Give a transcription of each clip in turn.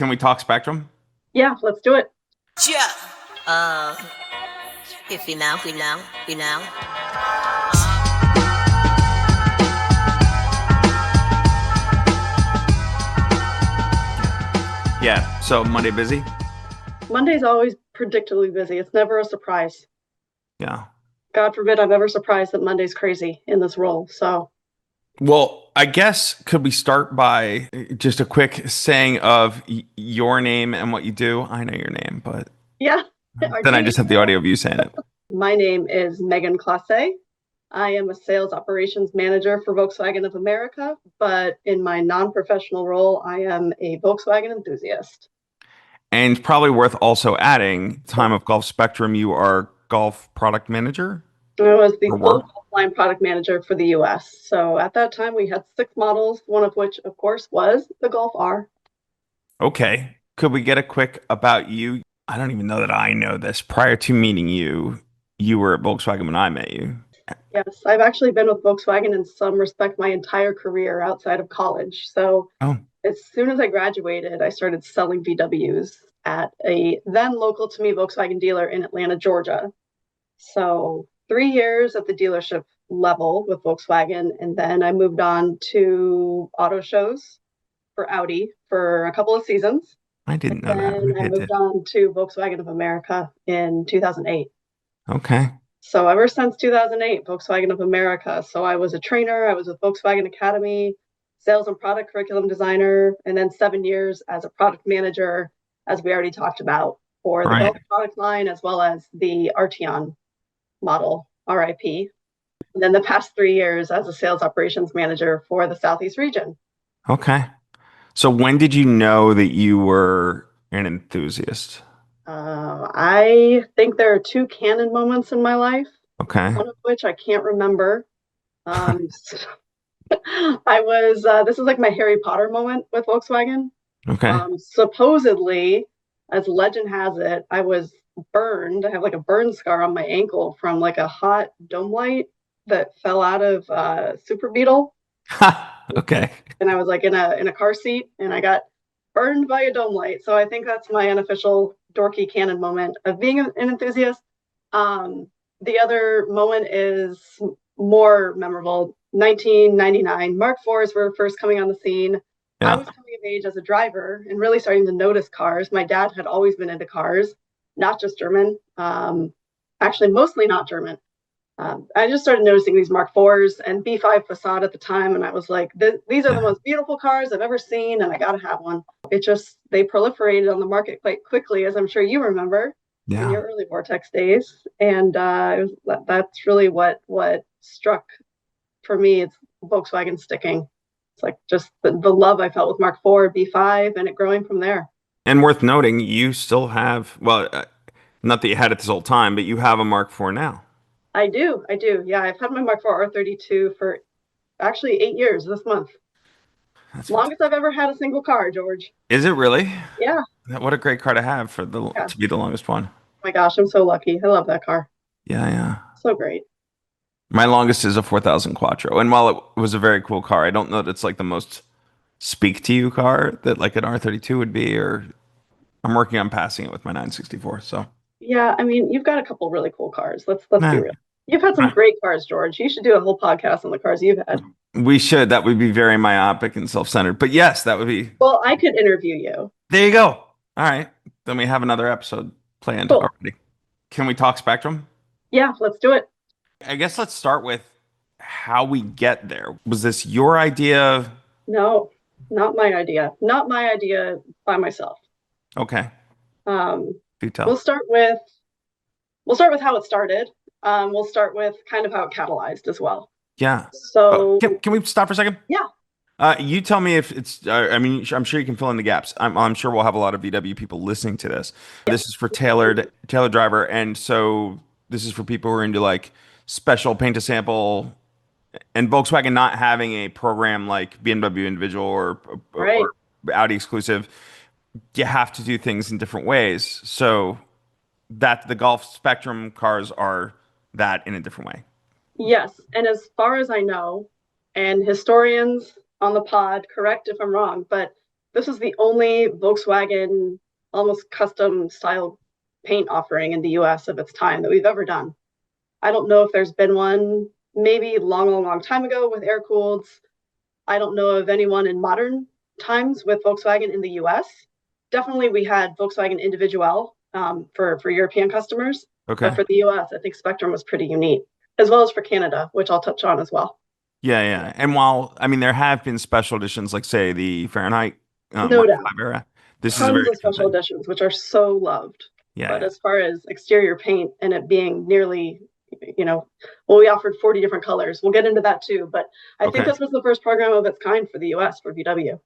Can we talk Spektrum? Yeah, let's do it. Yeah. If you know. Yeah. So Monday busy? Monday's always predictably busy. It's never a surprise. Yeah. God forbid I'm ever surprised that Monday's crazy in this role. So, Well, I guess could we start by just a quick saying of your name and what you do? I know your name, but yeah. then I just have the audio of you saying it. My name is Megan Closset. I am a sales operations manager for Volkswagen of America, but in my non-professional role, I am a Volkswagen enthusiast. And probably worth also adding, time of Golf Spektrum, you are Golf Product Manager? I was the Or full were? golf line product manager for the US. So at that time, we had 6 models, one of which, of course, was the Golf R. Okay. Could we get a quick about you? I don't even know that I know this. Prior to meeting you, you were at Volkswagen when I met you. Yes, I've actually been with Volkswagen in some respect my entire career outside of college. So Oh, as soon as I graduated, I started selling VWs at a then local to me Volkswagen dealer in Atlanta, Georgia. So 3 years at the dealership level with Volkswagen, and then I moved on to auto shows for Audi for a couple of seasons. I didn't know that. Then Maybe I I moved did. on to Volkswagen of America in 2008. Okay. So ever since 2008, Volkswagen of America. So I was a trainer. I was with Volkswagen Academy, sales and product curriculum designer, and then 7 years as a product manager, as we already talked about, for the Right. Golf product line, as well as the Arteon model, RIP. And then the past 3 years as a sales operations manager for the Southeast region. Okay. So when did you know that you were an enthusiast? I think there are 2 canon moments in my life, Okay. one of which I can't remember. Um, this is like my Harry Potter moment with Volkswagen. Okay. Supposedly, as legend has it, I was burned. I have like a burn scar on my ankle from like a hot dome light that fell out of Super Beetle. Okay. And I was like in a car seat and I got burned by a dome light. So I think that's my unofficial dorky canon moment of being an enthusiast. The other moment is more memorable. 1999, Mark IVs were first coming on the scene. I Yeah. was coming of age as a driver and really starting to notice cars. My dad had always been into cars, not just German. Actually, mostly not German. I just started noticing these Mark IVs and B5 facade at the time, and I was like, these are the Yeah. most beautiful cars I've ever seen, and I got to have one. They proliferated on the market quite quickly, as I'm sure you remember in Yeah. your early Vortex days. And that's really what struck for me. It's Volkswagen sticking. It's like just the love I felt with Mark IV, B5, and it growing from there. And worth noting, you still have, well, not that you had it this whole time, but you have a Mark IV now. I do. Yeah, I've had my Mark IV R32 for actually 8 years this month. That's Longest I've ever had a single car, George. Is it really? Yeah. What a great car to have for the Yeah. to be the longest one. Oh my gosh, I'm so lucky. I love that car. Yeah, yeah. So great. My longest is a 4000 Quattro. And while it was a very cool car, I don't know that it's like the most speak to you car that like an R32 would be, or I'm working on passing it with my 964. So, Yeah, I mean, you've got a couple really cool cars. Let's be nah, real. You've had some nah. great cars, George. You should do a whole podcast on the cars you've had. We should. That would be very myopic and self-centered. But yes, that would be. Well, I could interview you. There you go. All right. Then we have another episode planned Cool. already. Can we talk Spektrum? Yeah, let's do it. I guess let's start with how we get there. Was this your idea? No, not my idea. Not my idea by myself. Okay. Do tell. We'll start with how it started. We'll start with kind of how it catalyzed as well. Yeah. So can we stop for a second? Yeah. You tell me if it's. I mean, I'm sure you can fill in the gaps. I'm sure we'll have a lot of VW people listening to this. This is for tailored driver, and so this is for people who are into like special paint to sample, and Volkswagen not having a program like BMW individual Right. or Audi exclusive. You have to do things in different ways. So that the Golf Spektrum cars are that in a different way. Yes, and as far as I know, and historians on the pod, correct if I'm wrong, but This is the only Volkswagen almost custom style paint offering in the US of its time that we've ever done. I don't know if there's been one maybe long time ago with air cooled. I don't know of anyone in modern times with Volkswagen in the US. Definitely, we had Volkswagen Individual for European customers, but Okay. for the US, I think Spektrum was pretty unique, as well as for Canada, which I'll touch on as well. Yeah, yeah. And while I mean there have been special editions, like say the Fahrenheit No Mark doubt. V era, this is a very Tons of different special thing. editions, which are so loved. Yeah, But yeah. as far as exterior paint and it being nearly, well, we offered 40 different colors. We'll get into that too. But I think Okay. this was the first program of its kind for the US for VW,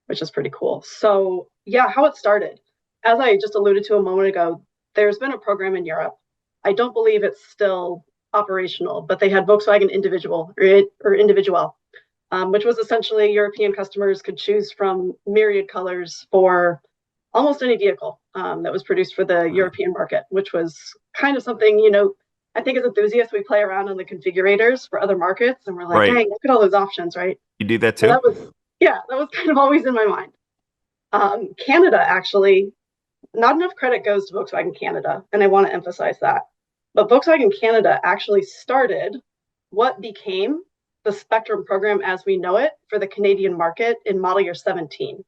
which is pretty cool. So, yeah, how it started. As I just alluded to a moment ago, there's been a program in Europe. I don't believe it's still operational, but they had Volkswagen Individual, which was essentially European customers could choose from myriad colors for almost any vehicle that was produced for the Right. European market, which was kind of something, I think as enthusiasts, we play around on the configurators for other markets and we're like, Right. dang, look at all those options, right? You do that And too? yeah, that was kind of always in my mind. Canada, actually, not enough credit goes to Volkswagen Canada, and I want to emphasize that. But Volkswagen Canada actually started what became the Spektrum program as we know it for the Canadian market in model year 17.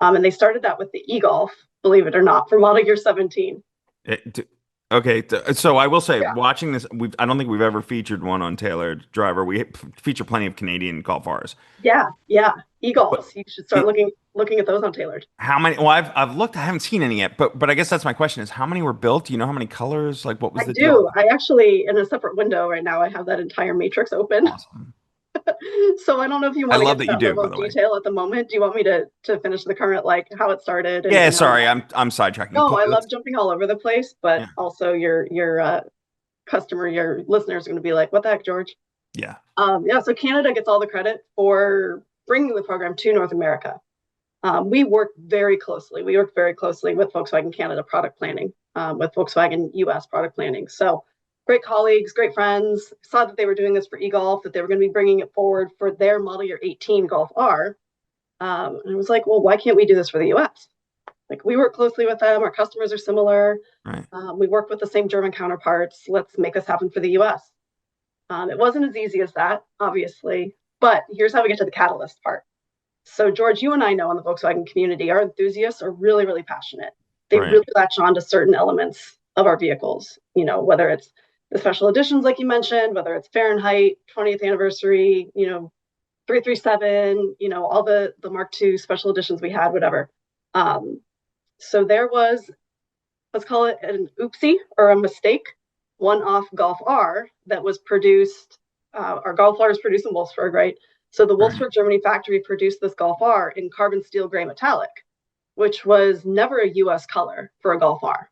And they started that with the eGolf, believe it or not, for model year 17. It- okay. So I will say, Yeah. watching this, I don't think we've ever featured one on Tailored Driver. We feature plenty of Canadian Golf Rs. Yeah, yeah. But eGolfs. You should start it, looking at those on Tailored. how many? Well, I've looked. I haven't seen any yet. But I guess that's my question: is how many were built? Do you know how many colors? Like, what was I the deal? do. I actually, in a separate window right now, I have that entire matrix open. Awesome. So I don't know if you I want to love get to that you that do, level by of the way. detail at the moment. Do you want me to finish the current, like how it started Yeah. and how we Sorry, got? I'm sidetracking. No, I love Let's. jumping all over the place, but Yeah. also your customer, your listeners are going to be like, "What the heck, George?" Yeah. Yeah. So Canada gets all the credit for bringing the program to North America. We work very closely. We work very closely with Volkswagen Canada product planning, with Volkswagen US product planning. So great colleagues, great friends. Saw that they were doing this for eGolf, that they were going to be bringing it forward for their model year 18 Golf R. And I was like, well, why can't we do this for the US? Like we work closely with them. Our customers are similar. Right. We work with the same German counterparts. Let's make this happen for the US. It wasn't as easy as that, obviously. But here's how we get to the catalyst part. So, George, you and I know in the Volkswagen community, our enthusiasts are really, really passionate. They Right. really latch on to certain elements of our vehicles, whether it's the special editions, like you mentioned, whether it's Fahrenheit, 20th anniversary, 337, all the Mark II special editions we had, whatever. So there was, let's call it an oopsie or a mistake, one-off Golf R that was produced. Our Golf R is produced in Wolfsburg, right? So the Right. Wolfsburg, Germany factory produced this Golf R in carbon steel gray metallic, which was never a US color for a Golf R.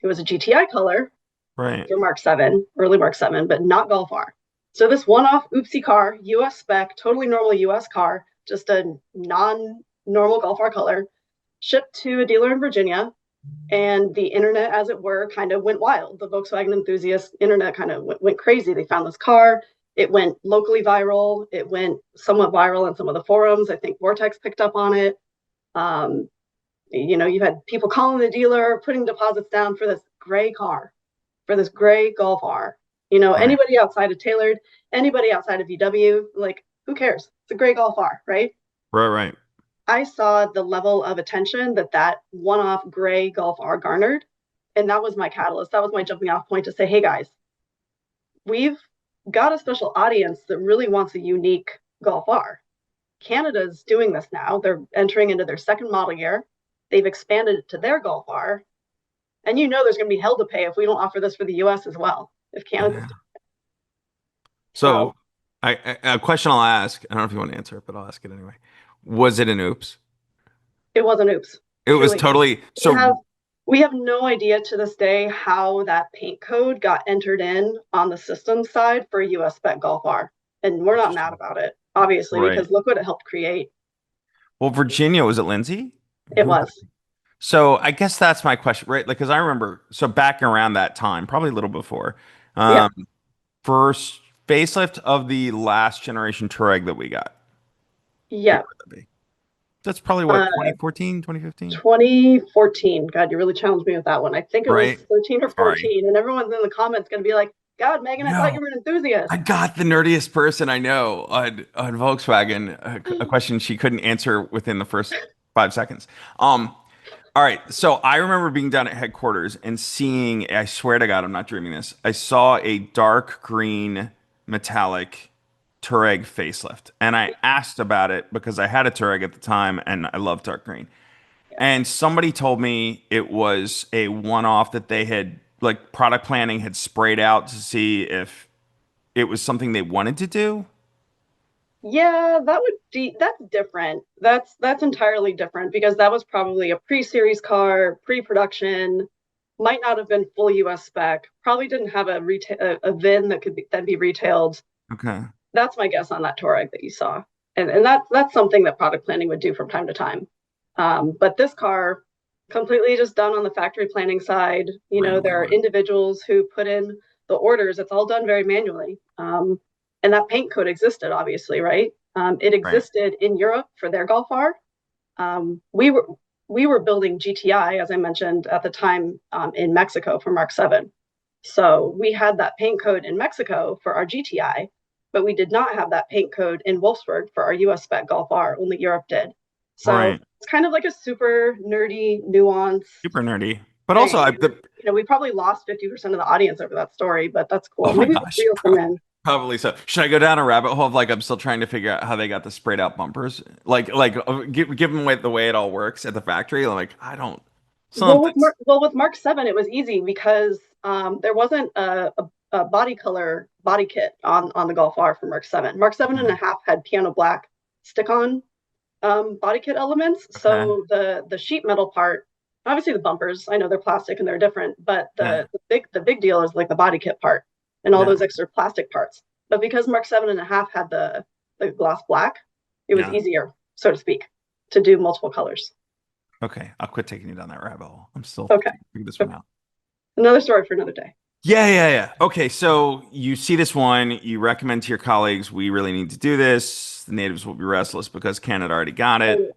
It was a GTI color Right. for Mark 7, early Mark 7, but not Golf R. So this one-off oopsie car, US spec, totally normal US car, just a non-normal Golf R color, shipped to a dealer in Virginia, and the internet, as it were, kind of went wild. The Volkswagen enthusiast internet kind of went crazy. They found this car. It went locally viral. It went somewhat viral on some of the forums. I think Vortex picked up on it. You had people calling the dealer, putting deposits down for this gray car, for this gray Golf R. Right. Anybody outside of Tailored, anybody outside of VW, like, who cares? It's a gray Golf R, right? Right. Right. I saw the level of attention that one-off gray Golf R garnered, and that was my catalyst. That was my jumping off point to say, hey guys, we've got a special audience that really wants a unique Golf R. Canada's doing this now. They're entering into their second model year. They've expanded it to their Golf R, and there's going to be hell to pay if we don't offer this for the US as well. If Canada's Yeah. so, So, a question I'll ask. I don't know if you want to answer it, but I'll ask it anyway. Was it an oops? it was an oops. It was Truly. totally We so. have we have no idea to this day how that paint code got entered in on the system side for a US spec Golf R. And we're not mad about it, obviously, Right. because look what it helped create. Well, Virginia, was it Lindsay? It Who? was. So I guess that's my question, right? Like, because I remember, so back around that time, probably a little before, Yeah. um, first facelift of the last generation Touareg that we got. Yeah. Be. That's probably what, Uh, 2014, 2015? 2014. God, you really challenged me with that one. I think it was Right? 13 or Sorry. 14, and everyone's in the comments going to be like, God, Megan, I thought No. you were an enthusiast. I got the nerdiest person I know on Volkswagen, a question she couldn't answer within the first 5 seconds. All right. So I remember being down at headquarters and seeing, I swear to God, I'm not dreaming this. I saw a dark green metallic Touareg facelift. And I asked about it because I had a Touareg at the time and I love dark green. Yeah. And somebody told me it was a one-off that they had, like, product planning had sprayed out to see if it was something they wanted to do. Yeah, that's different. That's entirely different because that was probably a pre-series car, pre-production, might not have been full US spec, probably didn't have a VIN that could be retailed. Okay. That's my guess on that Touareg that you saw. And that's something that product planning would do from time to time. But this car, completely just done on the factory planning side. You know, Randomly there are ordered. individuals who put in the orders. It's all done very manually. And that paint code existed, obviously, right? It Right. existed in Europe for their Golf R. We were building GTI, as I mentioned at the time, in Mexico for Mark 7. So we had that paint code in Mexico for our GTI, but we did not have that paint code in Wolfsburg for our US spec Golf R. Only Europe did. So Right. it's kind of like a super nerdy nuance Super nerdy. But also, thing. We probably lost 50% of the audience over that story, but that's cool. oh my Maybe we'll gosh, reel some in. probably so. Should I go down a rabbit hole of like I'm still trying to figure out how they got the sprayed out bumpers? Give them the way it all works at the factory. Like I don't something's With Mark 7, it was easy because there wasn't a body color body kit on the Golf R for Mark 7. Mark 7 and okay. a half had piano black stick-on body kit elements. Okay. So the sheet metal part, obviously the bumpers, I know they're plastic and they're different, but Yeah. the big deal is like the body kit part and all Yeah. those extra plastic parts. But because Mark 7 and a half had the gloss black, it was Yeah. easier, so to speak, to do multiple colors. Okay. I'll quit taking you down that rabbit hole. I'm still Okay. trying to figure this one out. Another story for another day. Yeah, yeah, yeah. Okay, so you see this one, you recommend to your colleagues, we really need to do this. The natives will be restless because Canada already got it.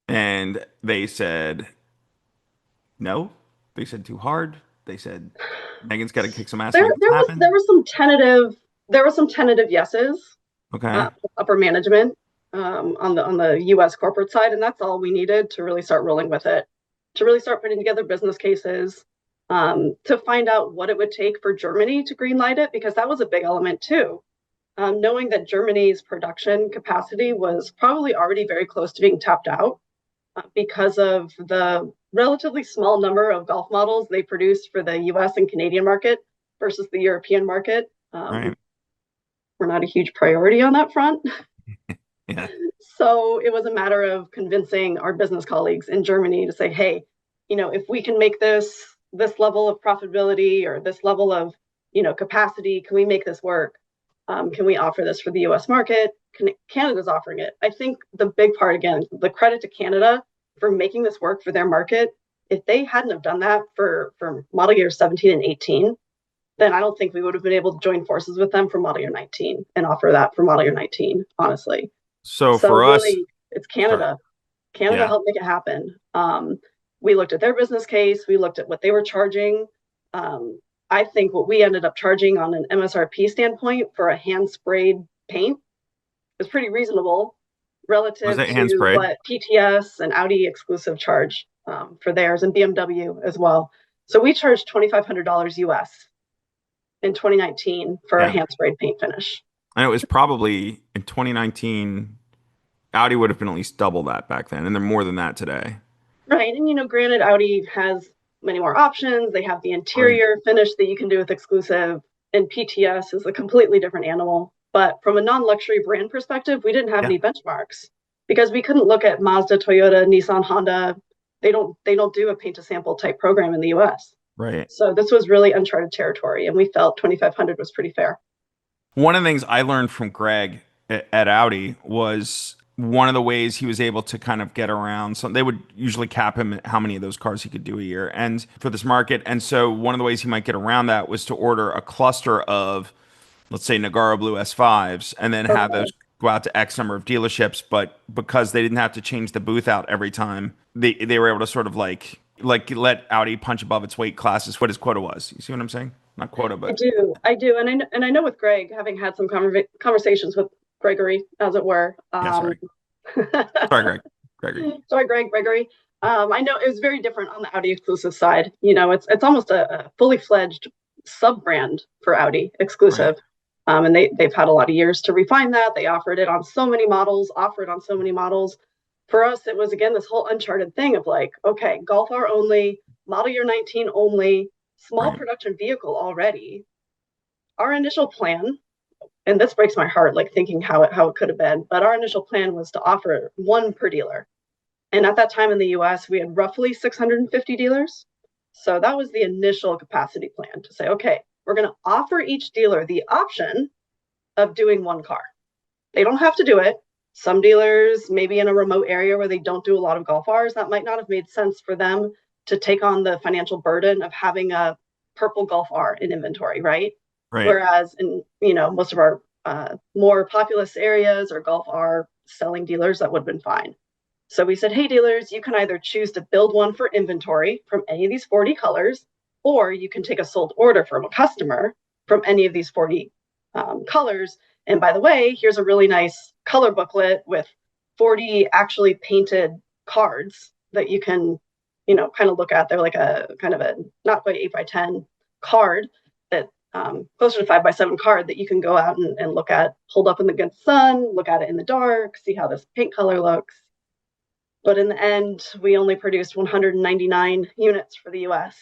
And they said no. They said too hard. They said Megan's got to kick some ass to There make this there was happen. there were some tentative yeses, Okay. upper management, on the US corporate side, and that's all we needed to really start rolling with it, to really start putting together business cases, to find out what it would take for Germany to greenlight it, because that was a big element too. Knowing that Germany's production capacity was probably already very close to being tapped out, because of the relatively small number of golf models they produce for the US and Canadian market versus the European market. Right. We're not a huge priority on that front. Yeah. So it was a matter of convincing our business colleagues in Germany to say, hey, if we can make this level of profitability or this level of capacity, can we make this work? Can we offer this for the US market? Canada's offering it. I think the big part, again, the credit to Canada for making this work for their market. If they hadn't have done that for model year 17 and 18, then I don't think we would have been able to join forces with them for model year 19 and offer that for model year 19, honestly. So So for us, really, it's sorry. Canada. Canada Yeah. helped make it happen. We looked at their business case. We looked at what they were charging. I think what we ended up charging on an MSRP standpoint for a hand sprayed paint is pretty reasonable Was relative it hand to sprayed? what PTS and Audi exclusive charge, for theirs, and BMW as well. So we charged $2,500 US in 2019 for a Yeah. hand sprayed paint finish. And it was probably in 2019, Audi would have been at least double that back then, and they're more than that today. Right. And, granted, Audi has many more options. They have the Right. interior finish that you can do with exclusive, and PTS is a completely different animal. But from a non-luxury brand perspective, we didn't have Yeah. any benchmarks because we couldn't look at Mazda, Toyota, Nissan, Honda. They don't do a paint to sample type program in the US. Right. So this was really uncharted territory, and we felt 2,500 was pretty fair. One of the things I learned from Greg at Audi was one of the ways he was able to kind of get around. So they would usually cap him at how many of those cars he could do a year, and for this market. And so one of the ways he might get around that was to order a cluster of, let's say, Nagara Blue S5s, and then have Okay. those go out to X number of dealerships, but because they didn't have to change the booth out every time, they were able to sort of like let Audi punch above its weight classes, what his quota was. You see what I'm saying? Not quota, but I do, and I know with Greg, having had some conversations with Gregory, as it were. yeah, sorry. Sorry, Greg. Gregory. Sorry, Gregory. I know it was very different on the Audi exclusive side. You know, it's almost a fully fledged sub brand for Audi exclusive. Right. And they've had a lot of years to refine that. They offer it on so many models. For us, it was again this whole uncharted thing of like, okay, Golf R only, model year 19 only, small Right. production vehicle already. Our initial plan, and this breaks my heart, like thinking how it could have been, but our initial plan was to offer one per dealer. And at that time in the US, we had roughly 650 dealers. So that was the initial capacity plan to say, okay, we're going to offer each dealer the option of doing one car. They don't have to do it. Some dealers, maybe in a remote area where they don't do a lot of Golf Rs, that might not have made sense for them to take on the financial burden of having a purple Golf R in inventory, right? Right. Whereas in, you know, most of our more populous areas or Golf R selling dealers, that would have been fine. So we said, hey, dealers, you can either choose to build one for inventory from any of these 40 colors, or you can take a sold order from a customer from any of these 40 colors. And by the way, here's a really nice color booklet with 40 actually painted cards that you can, you know, kind of look at. They're like a kind of a not quite 8x10 card that closer to 5x7 card that you can go out and look at, hold up in the good sun, look at it in the dark, see how this paint color looks. But in the end, we only produced 199 units for the US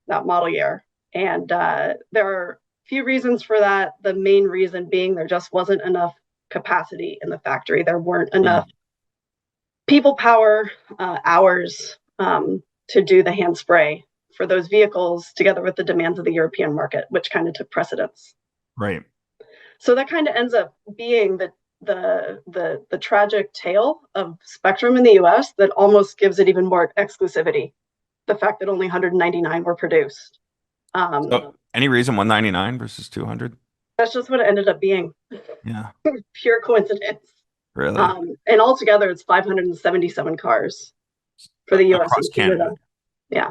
that model year. And there are a few reasons for that. The main reason being there just wasn't enough capacity in the factory. There weren't enough people power hours to do the hand spray for those vehicles together with the demands of the European market, which kind of took precedence. Right. So that kind of ends up being the tragic tale of Spektrum in the US that almost gives it even more exclusivity. The fact that only 199 were produced. So any reason 199 versus 200? That's just what it ended up being. Yeah. Pure coincidence. Really? And altogether, it's 577 cars for the US across and Canada. Yeah.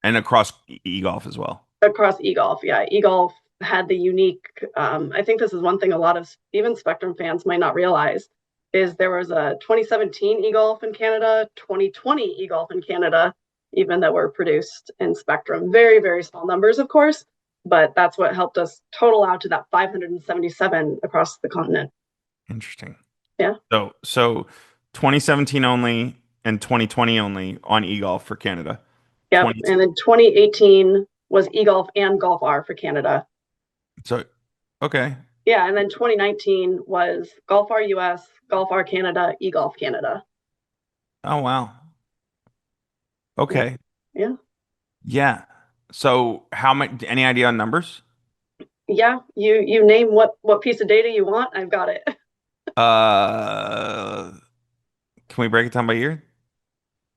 And across eGolf as well. Across eGolf, yeah. eGolf had the unique, I think this is one thing a lot of even Spektrum fans might not realize, is there was a 2017 eGolf in Canada, 2020 eGolf in Canada, even that were produced in Spektrum. Very, very small numbers, of course, but that's what helped us total out to that 577 across the continent. Interesting. Yeah. So 2017 only and 2020 only on eGolf for Canada. Yep. And then 2018 was eGolf and Golf R for Canada. So, okay. Yeah, and then 2019 was Golf R US, Golf R Canada, eGolf Canada. Oh wow. Okay. Yeah. Yeah. So how much? Any idea on numbers? Yeah. You name what piece of data you want, I've got it. Can we break it down by year?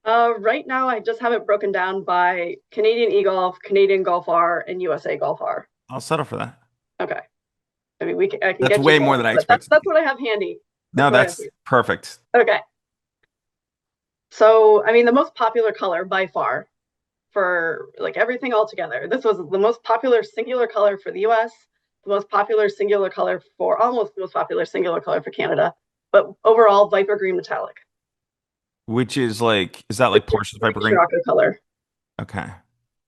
Right now, I just have it broken down by Canadian eGolf, Canadian Golf R, and USA Golf R. I'll settle for that. Okay. I mean, I can That's get way you more than I but expected. That's what I have handy. That's perfect. Okay. So, I mean, the most popular color by far for like everything all together, this was the most popular singular color for the US, the most popular singular color for almost the most popular singular color for Canada, but overall Viper Green Metallic. Which is like, is that like Porsche's Viper Green? Scirocco color. Okay.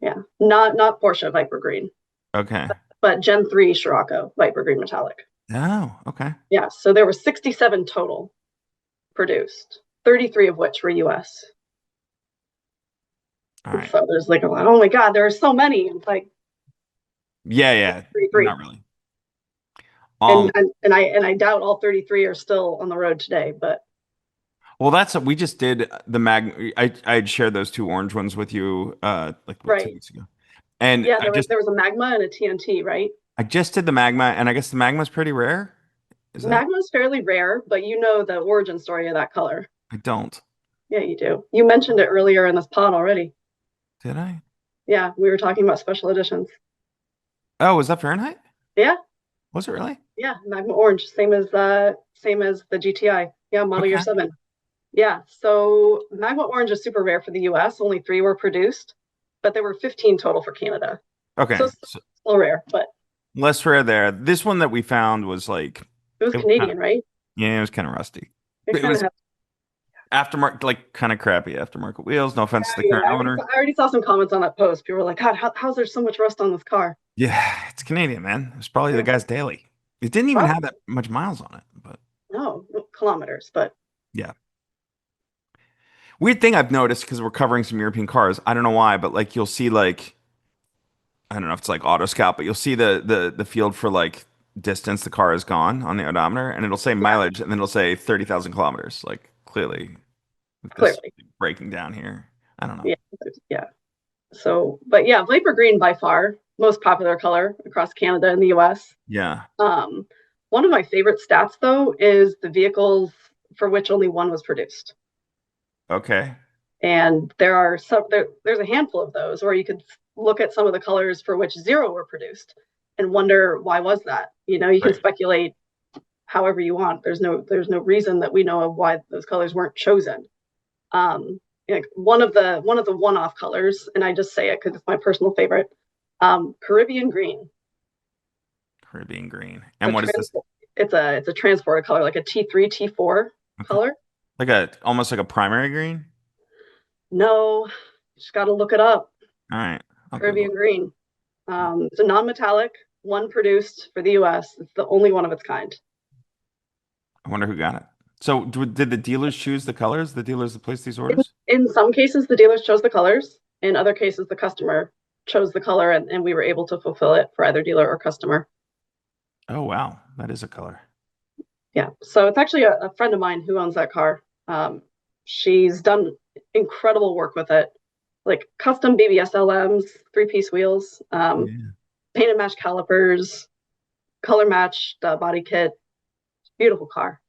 Yeah, not Porsche Viper Green. Okay. But Gen 3 Scirocco Viper Green Metallic. Oh, okay. Yeah, so there were 67 total produced, 33 of which were US. All right. So there's like, oh my God, there are so many. It's like, yeah. 33. Not really. And I doubt all 33 are still on the road today, but. Well, that's what we just did. The I had shared those two orange ones with you like 2 weeks ago. And yeah, there was a Magma and a TNT, right? I just did the Magma, and I guess the Magma's pretty rare. Magma is fairly rare, but you know the origin story of that color. I don't. Yeah, you do. You mentioned it earlier in this pod already. Did I? Yeah, we were talking about special editions. Oh, was that Fahrenheit? Yeah. Was it really? Yeah, Magma Orange, same as the GTI. Yeah, model year Okay. 7. Yeah, so Magma Orange is super rare for the US. Only 3 were produced, but there were 15 total for Canada. So Okay. it's still rare, but Less rare there. This one that we found was like it was it was kind of Canadian, right? yeah, it was kind of rusty. It It kind of was has. aftermarket, like kind of crappy aftermarket wheels. No offense to the Yeah, current owner. I already saw some comments on that post. People were like, God, how's there so much rust on this car? Yeah, it's Canadian, man. It's probably the Yeah, guy's daily. It didn't even have probably that much miles on it, but no kilometers, but yeah. Weird thing I've noticed because we're covering some European cars. I don't know why, but like you'll see like I don't know if it's like Auto Scout, but you'll see the field for like distance the car has gone on the odometer, and it'll say yeah, mileage, and then it'll say 30,000 kilometers. Like clearly, this clearly. breaking down here. I don't know. Yeah, yeah. So, but yeah, Viper Green by far most popular color across Canada and the US. Yeah. Um, One of my favorite stats though is the vehicles for which only one was produced. Okay. And there's a handful of those where you could look at some of the colors for which 0 were produced and wonder why was that? You can Right. speculate however you want. There's no reason that we know of why those colors weren't chosen. Like one of the one-off colors, and I just say it because it's my personal favorite, Caribbean green. Caribbean green. It's And a what is this? it's a transporter color, like a T3, T4 Okay. color. Like a almost like a primary green. No, just got to look it up. All right. I'll Google Caribbean green. It's a non-metallic, one produced for the US. It's the only one of its kind. I wonder who got it. So, did the dealers choose the colors? The dealers that placed these orders? In some cases, the dealers chose the colors. In other cases, the customer chose the color, and we were able to fulfill it for either dealer or customer. Oh, wow. That is a color. Yeah. So it's actually a friend of mine who owns that car. She's done incredible work with it, like custom BBS LMs, 3-piece wheels, Yeah. paint and match calipers, color matched body kit. Beautiful car.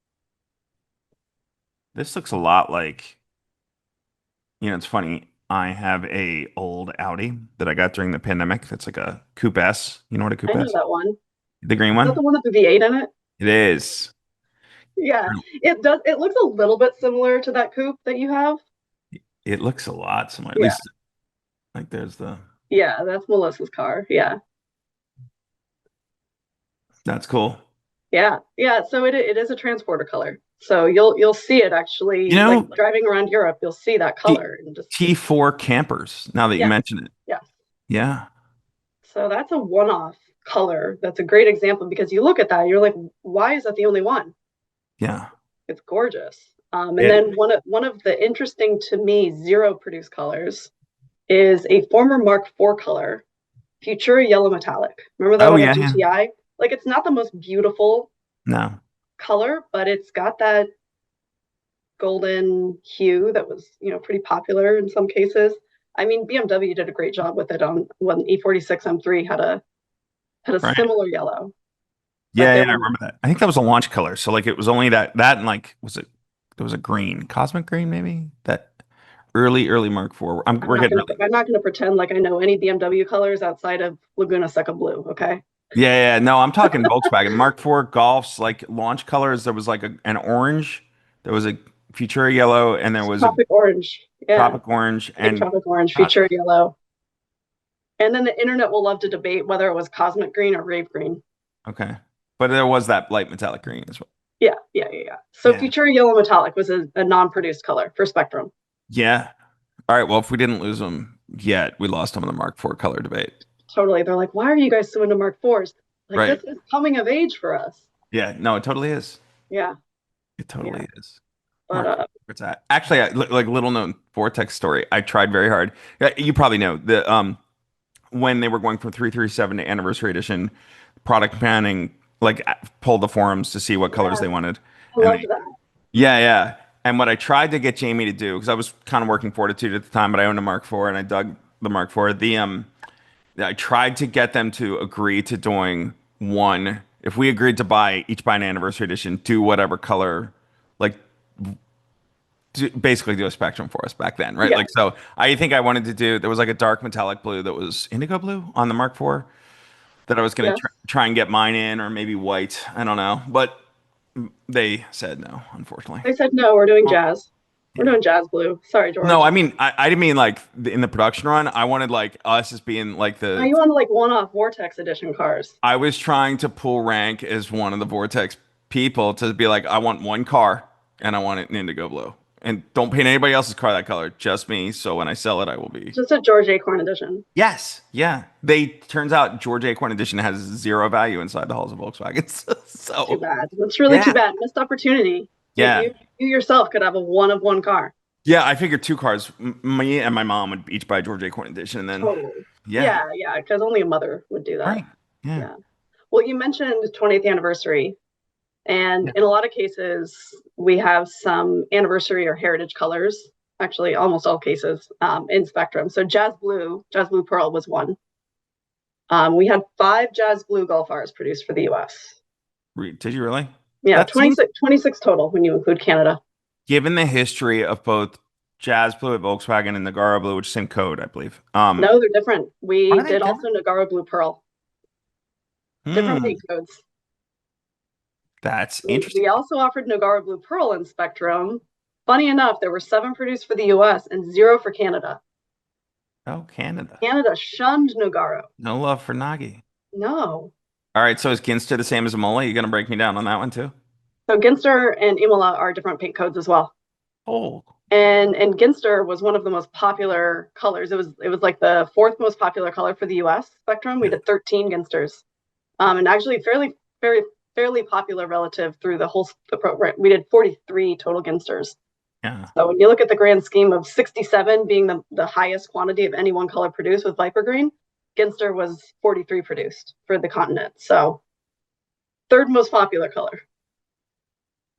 This looks a lot like, it's funny. I have a old Audi that I got during the pandemic. That's like a Coupe S. You know what a I Coupe know S? that one. Is The green that the one? one with the V8 in it? It is. Yeah, it does. It looks a little bit similar to that coupe that you have. It looks a lot similar. At Yeah, least like there's the yeah, that's Melissa's car. Yeah, that's cool. yeah, yeah. So it is a transporter color. So you'll see it You actually, like know, driving around Europe, you'll see that T color and just T4 campers, now that you yeah, mention it. yeah. Yeah. So that's a one-off color. That's a great example because you look at that, you're like, why is that the only one? Yeah. It's gorgeous. And It then one of the interesting to me 0 produced colors is a former Mark IV color, Futura Yellow Metallic. Remember that oh on the yeah, yeah. GTI? Like it's not the most beautiful No. color, but it's got that golden hue that was, pretty popular in some cases. I mean, BMW did a great job with it on when E46 M3 had a Right. similar yellow, but Yeah, yeah, there I were remember that. I think that was a launch color. So like it was only that and like was it there was a green, cosmic green maybe? That early Mark IV. We're getting really I'm not gonna pretend like I know any BMW colors outside of Laguna Seca Blue, okay? yeah, yeah. No, I'm talking Volkswagen. Mark IV Golfs, like launch colors, there was like an orange, there was a Futura yellow, and there was a Tropic orange. Yeah, tropic orange big and tropic orange, uh, Futura yellow. And then the internet will love to debate whether it was cosmic green or rave green. okay. But there was that light metallic green as well. Yeah, yeah, yeah, yeah. So Yeah. Futura Yellow Metallic was a non-produced color for Spektrum. Yeah. All right. Well, if we didn't lose them yet, we lost them in the Mark IV color debate. Totally. They're like, why are you guys so into Mark IVs? Like, Right. this is coming of age for us. Yeah. No, it totally is. Yeah, It yeah. totally is. But Mark IV, what's that? Actually, like little known Vortex story. I tried very hard. You probably know the when they were going from 337 to Anniversary Edition, product planning like pulled the forums to see what colors yeah, they wanted, I and loved they that. yeah, yeah. And what I tried to get Jamie to do, because I was kind of working Fortitude at the time, but I owned a Mark IV and I dug the Mark IV. I tried to get them to agree to doing one. If we agreed to buy an Anniversary Edition, do whatever color, like basically do a Spectrum for us back then, right? Yeah, Like so, I think I wanted to do. There was like a dark metallic blue that was indigo blue on the Mark IV. that I was going to Yes. try and get mine in, or maybe white. I don't know, but they said no, unfortunately. They said no, we're doing Oh, jazz. We're yeah. doing jazz blue. Sorry, No, George. I mean, I didn't mean like in the production run. I wanted like us as being like Now the. you want like one-off Vortex edition cars. I was trying to pull rank as one of the Vortex people to be like, I want one car and I want it in indigo blue. And don't paint anybody else's car that color, just me. So when I sell it, I will be. Just a George Acorn edition. Yes, yeah. They turns out George Acorn Edition has zero value inside the halls of Volkswagens. It's too So bad. It's really too yeah, bad. Missed opportunity. yeah, You yourself could have a one of one car. yeah. I figured two cars, me and my mom would each buy George Acorn Edition, and then Totally. yeah, Yeah, because only a mother would do that. right, yeah, Yeah. Well, you mentioned 20th anniversary, and yeah. in a lot of cases, we have some anniversary or heritage colors. Actually, almost all cases in Spektrum. So Jazz Blue Pearl was one. We had 5 Jazz Blue Golf Rs produced for the US. Did you really? Yeah, That seems, 26 total when you include Canada. given the history of both Jazz Blue at Volkswagen and Nagara Blue, which same code, I believe. No, they're different. We Are they did also different? Nagaro Blue Pearl, different Hmm, paint codes. that's We interesting. also offered Nagaro Blue Pearl in Spektrum. Funny enough, there were 7 produced for the US and 0 for Canada. Oh, Canada. Canada shunned Nogaro. No love for Nagi. No. All right, so is Ginsta the same as Amola? You gonna break me down on that one too? So Ginster and Imola are different paint codes as well. Oh, And Ginster was one of the most popular colors. It was like the 4th most popular color for the US Spektrum. We did 13 Ginsters. And actually fairly popular relative through the program. We did 43 total Ginsters. yeah. So when you look at the grand scheme of 67 being the highest quantity of any one color produced with Viper Green, Ginster was 43 produced for the continent. So 3rd most popular color.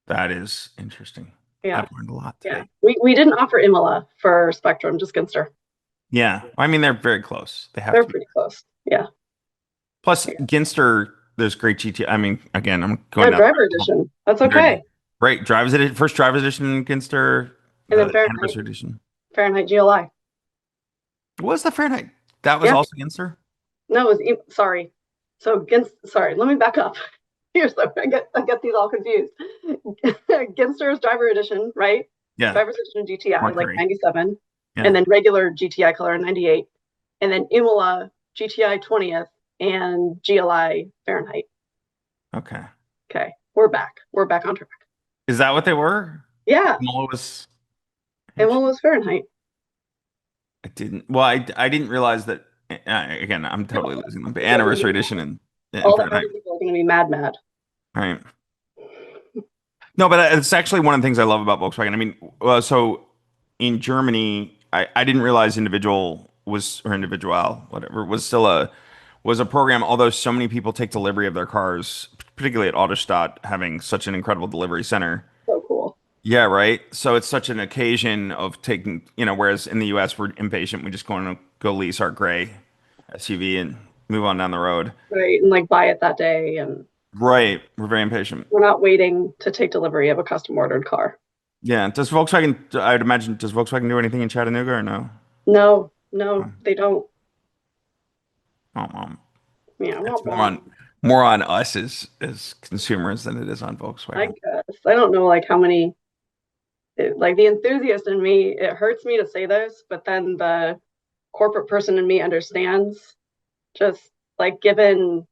That is interesting. Yeah. I've learned a lot Yeah. today. We didn't offer Imola for Spektrum, just Ginster. Yeah. I mean, they're very close. They have They're to be. pretty close. Yeah. Plus, Yeah. Ginster, there's great GT. I mean, again, I'm Yeah, going down driver edition. That's okay. Right. Driver's edition, first driver's edition Ginster, And then the anniversary edition. Fahrenheit GLI. What was the Fahrenheit? That was Yeah. also Ginster? No, it was sorry. So sorry, let me back up. I get these all confused. Ginster's driver edition, right? Yeah. Driver's edition GTI, like Mercury. 97, Yeah. and then regular GTI color 98, and then Imola GTI 20th and GLI Fahrenheit. Okay. Okay, we're back. We're back on track. Is that what they were? Yeah, Imola was. Imola was Fahrenheit. I didn't. Well, I didn't realize that. Again, I'm totally losing them. But anniversary edition and All the Fahrenheit. other people are going to be mad. Right. No, but it's actually one of the things I love about Volkswagen. I mean, so in Germany, I didn't realize individual was or individual, whatever, was a program, although so many people take delivery of their cars, particularly at Autostadt, having such an incredible delivery center. So cool. Yeah, right. So it's such an occasion of taking, whereas in the US we're impatient, we just going to go lease our gray SUV and move on down the road. Right, and like buy it that day, and Right. We're very impatient. we're not waiting to take delivery of a custom ordered car. Yeah. Does Volkswagen, I'd imagine, does Volkswagen do anything in Chattanooga or no? No, Oh, they don't. oh, Yeah, it's more on us as consumers than it is on I Volkswagen. guess. I don't know like how many like the enthusiast in me, it hurts me to say this, but then the corporate person in me understands just like given,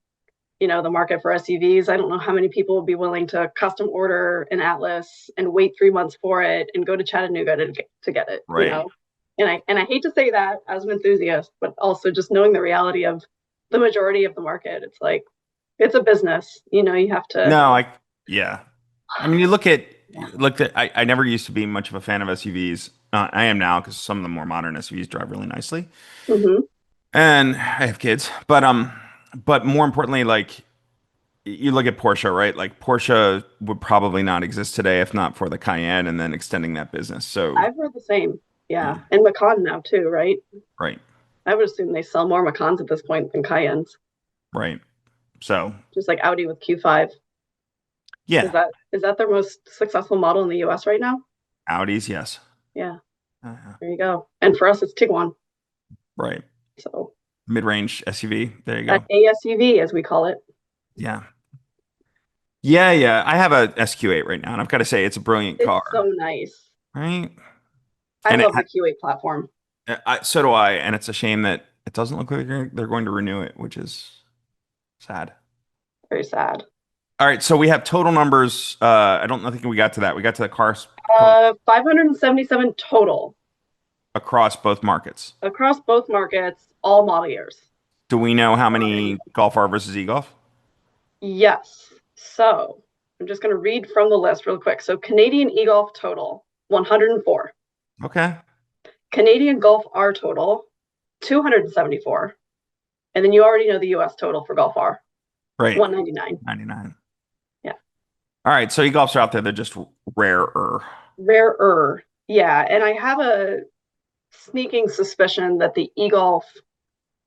the market for SUVs, I don't know how many people would be willing to custom order an Atlas and wait 3 months for it and go to Chattanooga to get it, Right. And I hate to say that as an enthusiast, but also just knowing the reality of the majority of the market, it's like it's a business, you have to. No, yeah. I mean, I never used to be much of a fan of SUVs. I am now because some of the more modern SUVs drive really nicely. Mhm. And I have kids, but more importantly, like you look at Porsche, right? Like Porsche would probably not exist today if not for the Cayenne and then extending that business. So, I've heard the same. yeah, Yeah. And Macan now too, right? right, I would assume they sell more Macans at this point than Cayennes. right. So, Just like Audi with Q5. yeah, Is that their most successful model in the US right now? Audis, yes. Yeah, Uh, there you go. And for us it's Tiguan. right. So Mid-range SUV. There you An go. ASUV, as we call it. Yeah. Yeah, yeah. I have a SQ8 right now, and I've got to say it's a brilliant It's car, so nice. right? I And it love the Q8 platform. so do I, and it's a shame that it doesn't look like they're going to renew it, which is sad. Very sad. All right, so we have total numbers. I don't think we got to that. We got to the cars 577 total across both markets. across both markets, all model years. Do we know how many Golf R versus e-Golf? Yes. So I'm just going to read from the list real quick. So Canadian eGolf total, 104. Okay. Canadian Golf R total, 274. And then you already know the US total for Golf R, Right. 199. 99. Yeah. All right, so e-Golfs are out there. They're just rarer. Rarer. Yeah. And I have a sneaking suspicion that the eGolf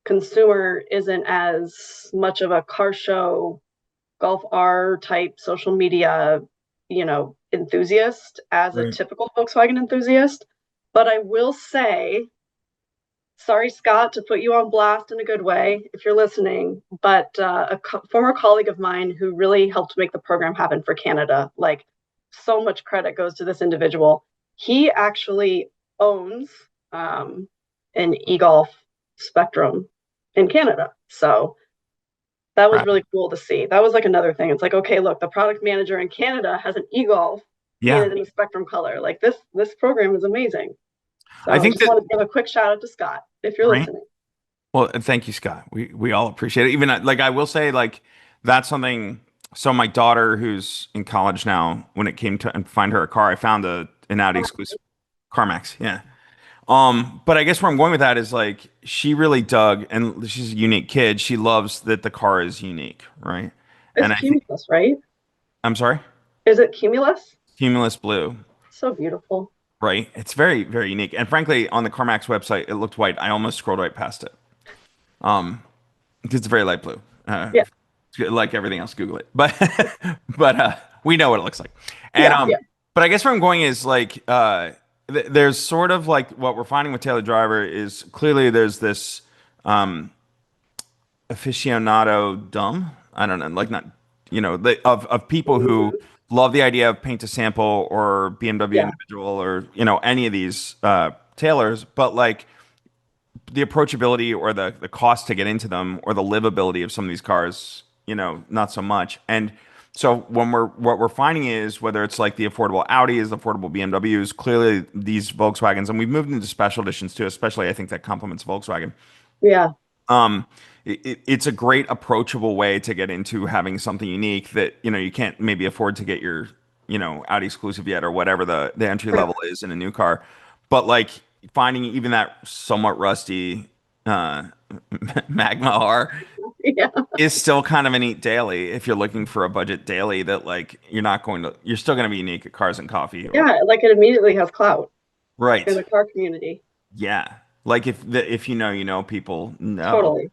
consumer isn't as much of a car show Golf R type social media, enthusiast as a Right. typical Volkswagen enthusiast. But I will say, sorry, Scott, to put you on blast in a good way if you're listening, but former colleague of mine who really helped make the program happen for Canada, like so much credit goes to this individual. He actually owns an eGolf Spektrum in Canada. So that was Right. really cool to see. That was like another thing. It's like, okay, look, the product manager in Canada has an eGolf Yeah. painted in a Spektrum color. Like this program is amazing. So I I think just that, want to give a quick shout out to Scott if you're right? listening. Well, and thank you, Scott. We all appreciate it. Even like I will say, like that's something. So my daughter, who's in college now, when it came to and find her a car, I found an Audi exclusive CarMax. Yeah. But I guess where I'm going with that is like she really dug, and she's a unique kid. She loves that the car is unique, right? It's And I think Cumulus, right? I'm sorry, Is it Cumulus? Cumulus Blue, So beautiful. right? It's very, very unique. And frankly, on the CarMax website, it looked white. I almost scrolled right past it. Um, it's very light blue. Yeah, Like everything else, Google it. But we know what it looks like. And yeah, yeah, but I guess where I'm going is like there's sort of like what we're finding with Taylor Driver is clearly there's this um aficionado dumb. I don't know, like not of people who mhm, love the idea of paint to sample or BMW yeah, individual or any of these Taylors, but like the approachability or the cost to get into them or the livability of some of these cars, not so much. And so what we're finding is whether it's like the affordable Audis, affordable BMWs, clearly these Volkswagens, and we've moved into special editions too, especially I think that complements Volkswagen. yeah, Um, it's a great approachable way to get into having something unique that you can't maybe afford to get your Audi exclusive yet or whatever the entry level is in a new car, but like finding even that somewhat rusty uh, Magma R yeah, is still kind of a neat daily if you're looking for a budget daily that like you're still going to be unique at Cars and Coffee or yeah. Like it immediately has clout in right. the car community. Yeah. Like if people know, Totally.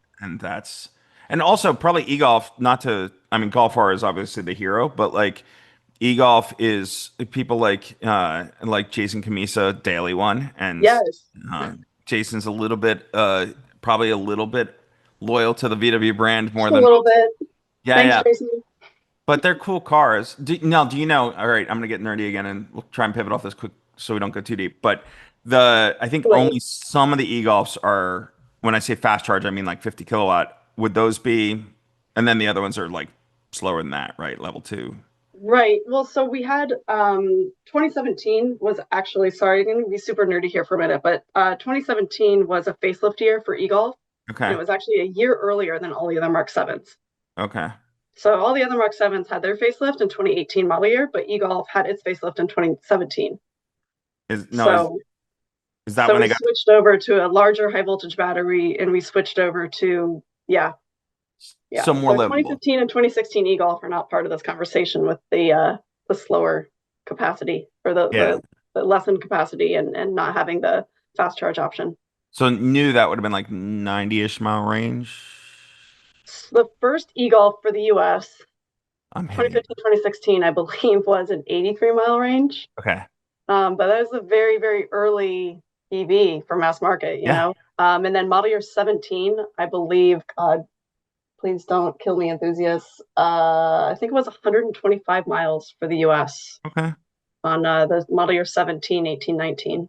and also probably e-golf, not to I mean Golf R is obviously the hero, but like e-golf is people like Jason Camisa daily one and Yes, uh Jason's a little bit probably a little bit loyal to the VW brand more just a than little bit. yeah, Thanks, yeah. Jason. But they're cool cars. Do you know? All right, I'm gonna get nerdy again, and we'll try and pivot off this quick so we don't go too deep. But I think Wait. only some of the e-golfs are. When I say fast charge, I mean like 50 kilowatt. Would those be? And then the other ones are like slower than that, right? Level two. Right. Well, so we had 2017 was actually, sorry, I'm going to be super nerdy here for a minute, but 2017 was a facelift year for eGolf, and Okay. it was actually a year earlier than all the other Mark 7s. Okay. So all the other Mark 7s had their facelift in 2018 model year, but eGolf had its facelift in 2017. Is no So is that so when we they got switched over to a larger high voltage battery, and we switched over to, yeah, yeah. some more So livable? 2015 and 2016 eGolf are not part of this conversation with the slower capacity or Yeah. the lessened capacity and not having the fast charge option. So new that would have been like 90-ish mile range. The first eGolf for the US, I'm hitting it. 2015, 2016, I believe was an 83 mile range. Okay. But that was a very, very early, EV for mass market, you Yeah. know. And then model year 17, I believe, God, please don't kill me, enthusiasts. I think it was 125 miles for the US Okay. on the model year 17, 18, 19.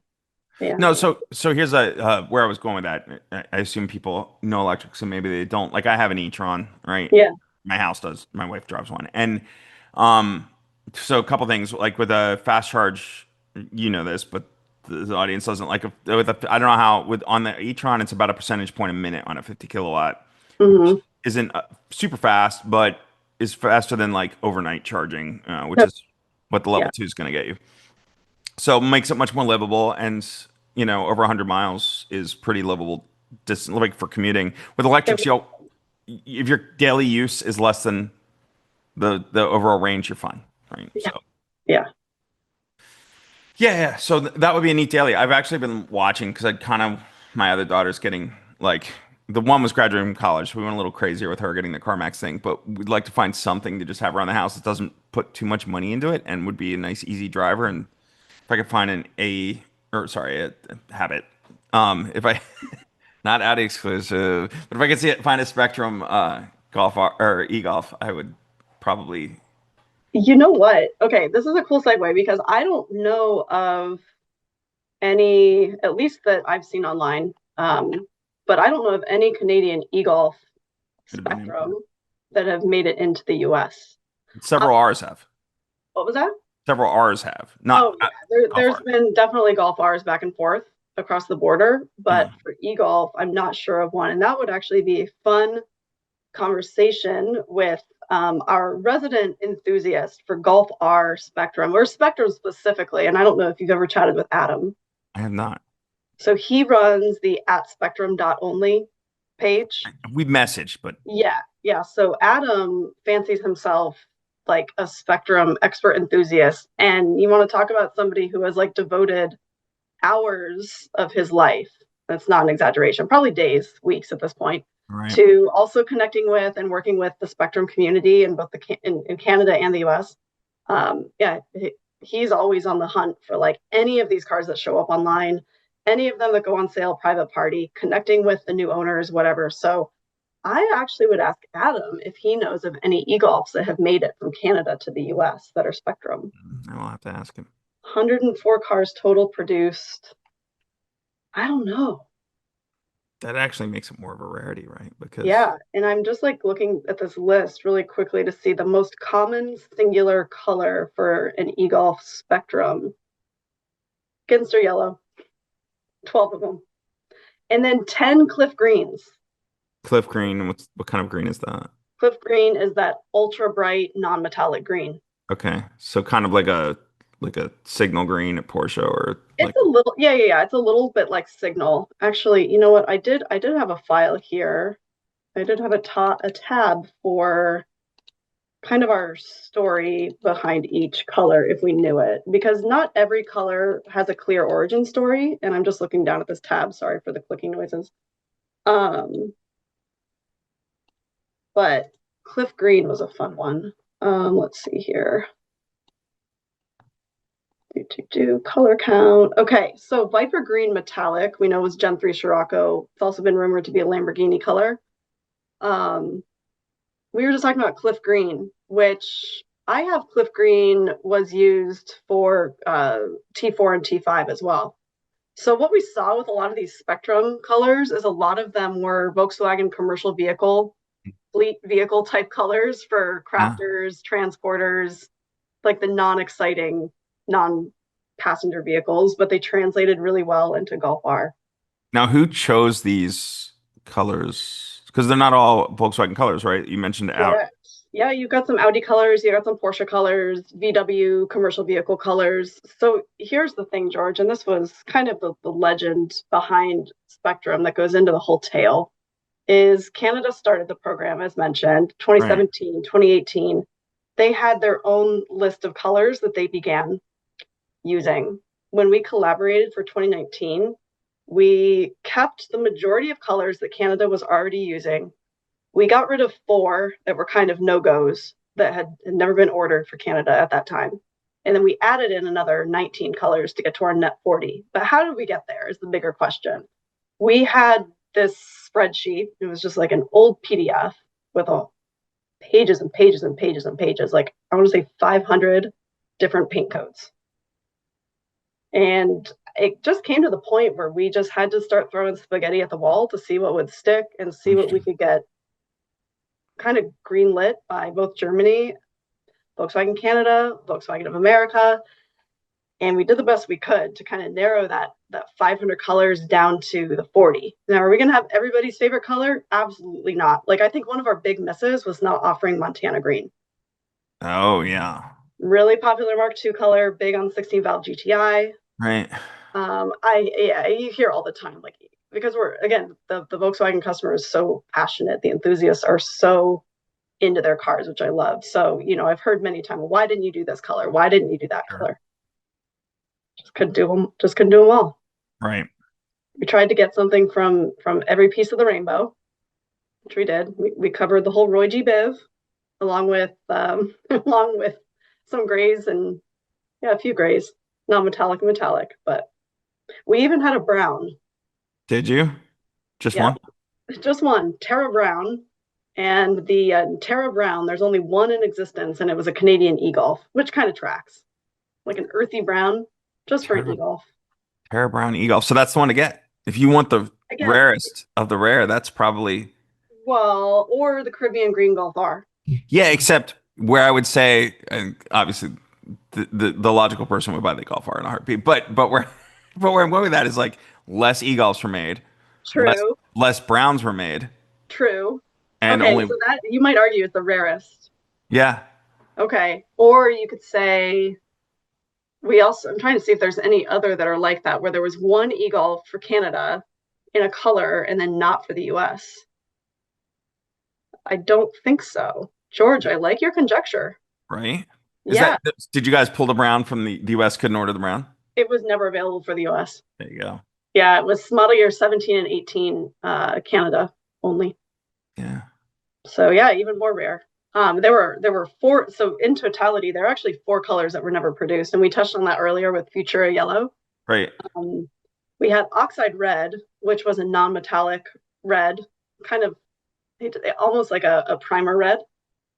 Yeah. No, so here's where I was going with that. I assume people know electric, so maybe they don't. Like I have an e-tron, right? Yeah. My house does. My wife drives one, and um, so a couple things like with a fast charge, you know this, but the audience doesn't like with a, I don't know how with on the e-tron, it's about a percentage point a minute on a 50 kilowatt, Hmm. isn't super fast, but is faster than like overnight charging, which Yep. is what the level Yeah. 2 is going to get you. So it makes it much more livable, and over 100 miles is pretty livable distance, like for commuting. With electrics, if your daily use is less than the overall range, you're fine, right? Yeah. So Yeah. yeah. So that would be a neat daily. I've actually been watching because I kind of my other daughter's getting like the one was graduating from college, so we went a little crazier with her getting the CarMax thing. But we'd like to find something to just have around the house that doesn't put too much money into it and would be a nice, easy driver. And if I could find a habit, if I not Audi exclusive, but if I could find a Spektrum Golf or e-Golf, I would probably. You know what? Okay, this is a cool segue because I don't know of any, at least that I've seen online, but I don't know of any Canadian e-Golf Could have been imported. Spektrum that have made it into the US. Uh, Several R's have. what was that? Several R's have. Oh Not yeah, Golf there's R. been definitely Golf Rs back and forth across the border, but Uh, for e-Golf, I'm not sure of one, and that would actually be a fun conversation with our resident enthusiast for Golf R Spektrum, or Spektrum specifically. And I don't know if you've ever chatted with Adam. I have not. So he runs the at spektrum.only page. We messaged, but Yeah, yeah. So Adam fancies himself like a Spektrum expert enthusiast. And you want to talk about somebody who has like devoted hours of his life, that's not an exaggeration, probably days, weeks at this point, all right. to also connecting with and working with the Spektrum community in both in Canada and the US. Yeah, he's always on the hunt for like any of these cars that show up online, any of them that go on sale, private party, connecting with the new owners, whatever. So I actually would ask Adam if he knows of any e-Golfs that have made it from Canada to the US that are Spektrum. I will have to ask him. 104 cars total produced. I don't know. That actually makes it more of a rarity, right? Because Yeah, and I'm just like looking at this list really quickly to see the most common singular color for an e-Golf Spektrum. Ginster yellow, 12 of them. And then 10 Cliff Greens. Cliff Green, what kind of green is that? Cliff Green is that ultra bright non-metallic green. Okay, so kind of like a signal green at Porsche or It's like a little, yeah. It's a little bit like Signal. Actually, you know what? I did have a file here. I did have a tab for kind of our story behind each color if we knew it, because not every color has a clear origin story. And I'm just looking down at this tab. Sorry for the clicking noises. But Cliff Green was a fun one. Let's see here. Color count. Okay, so Viper Green Metallic, we know was Gen 3 Scirocco. It's also been rumored to be a Lamborghini color. We were just talking about Cliff Green, which I have Cliff Green was used for T4 and T5 as well. So what we saw with a lot of these Spektrum colors is a lot of them were Volkswagen commercial vehicle, fleet vehicle type colors for ah. crafters, transporters, like the non-exciting, non-passenger vehicles, but they translated really well into Golf R. Now, who chose these colors? Because they're not all Volkswagen colors, right? You mentioned Audi. Correct. Yeah, you've got some Audi colors, you got some Porsche colors, VW commercial vehicle colors. So here's the thing, George, and this was kind of the legend behind Spektrum that goes into the whole tale, is Canada started the program, as mentioned, Right. 2017, 2018. They had their own list of colors that they began using. When we collaborated for 2019, we kept the majority of colors that Canada was already using. We got rid of 4 that were kind of no-goes that had never been ordered for Canada at that time. And then we added in another 19 colors to get to our net 40. But how did we get there is the bigger question. We had this spreadsheet. It was just like an old PDF with pages and pages and pages and pages. Like I want to say 500 different paint codes. And it just came to the point where we just had to start throwing spaghetti at the wall to see what would stick and see what we could get kind of greenlit by both Germany, Volkswagen Canada, Volkswagen of America. And we did the best we could to kind of narrow that 500 colors down to the 40. Now, are we going to have everybody's favorite color? Absolutely not. Like, I think one of our big misses was not offering Montana green. Oh, yeah. Really popular Mark II color, big on 16 valve GTI. Right. You hear all the time, like, because the Volkswagen customer is so passionate. The enthusiasts are so into their cars, which I love. So, I've heard many times, well, why didn't you do this color? Why didn't you do that color? Just couldn't do them all. Right. We tried to get something from every piece of the rainbow, which we did. We covered the whole Roy G. Biv, along with some grays and a few grays, not metallic and metallic, but we even had a brown. Did you? Just one? Just one, Terra Brown. And the Terra Brown, there's only one in existence, and it was a Canadian eGolf, which kind of tracks. Like an earthy brown, just for an eGolf. Terra Brown eGolf. So that's the one to get. If you want the rarest of the rare, that's probably... Well, or the Caribbean Green Golf R. Yeah, except where I would say, and obviously the logical person would buy the Golf R in a heartbeat, but where I'm going with that is like less eGolfs were made. True. Less Browns were made. True. And okay, so that you might argue is the rarest. Yeah. Okay. Or you could say I'm trying to see if there's any other that are like that, where there was one eGolf for Canada in a color and then not for the US. I don't think so. George, I like your conjecture. Right? Did you guys pull the brown from the US, couldn't order the brown? It was never available for the US. There you go. Yeah, it was model year 17 and 18 Canada only. Yeah. So yeah, even more rare. There were four. So in totality, there are actually 4 colors that were never produced, and we touched on that earlier with Futura Yellow. Right. We had Oxide Red, which was a non-metallic red, kind of almost like a primer red.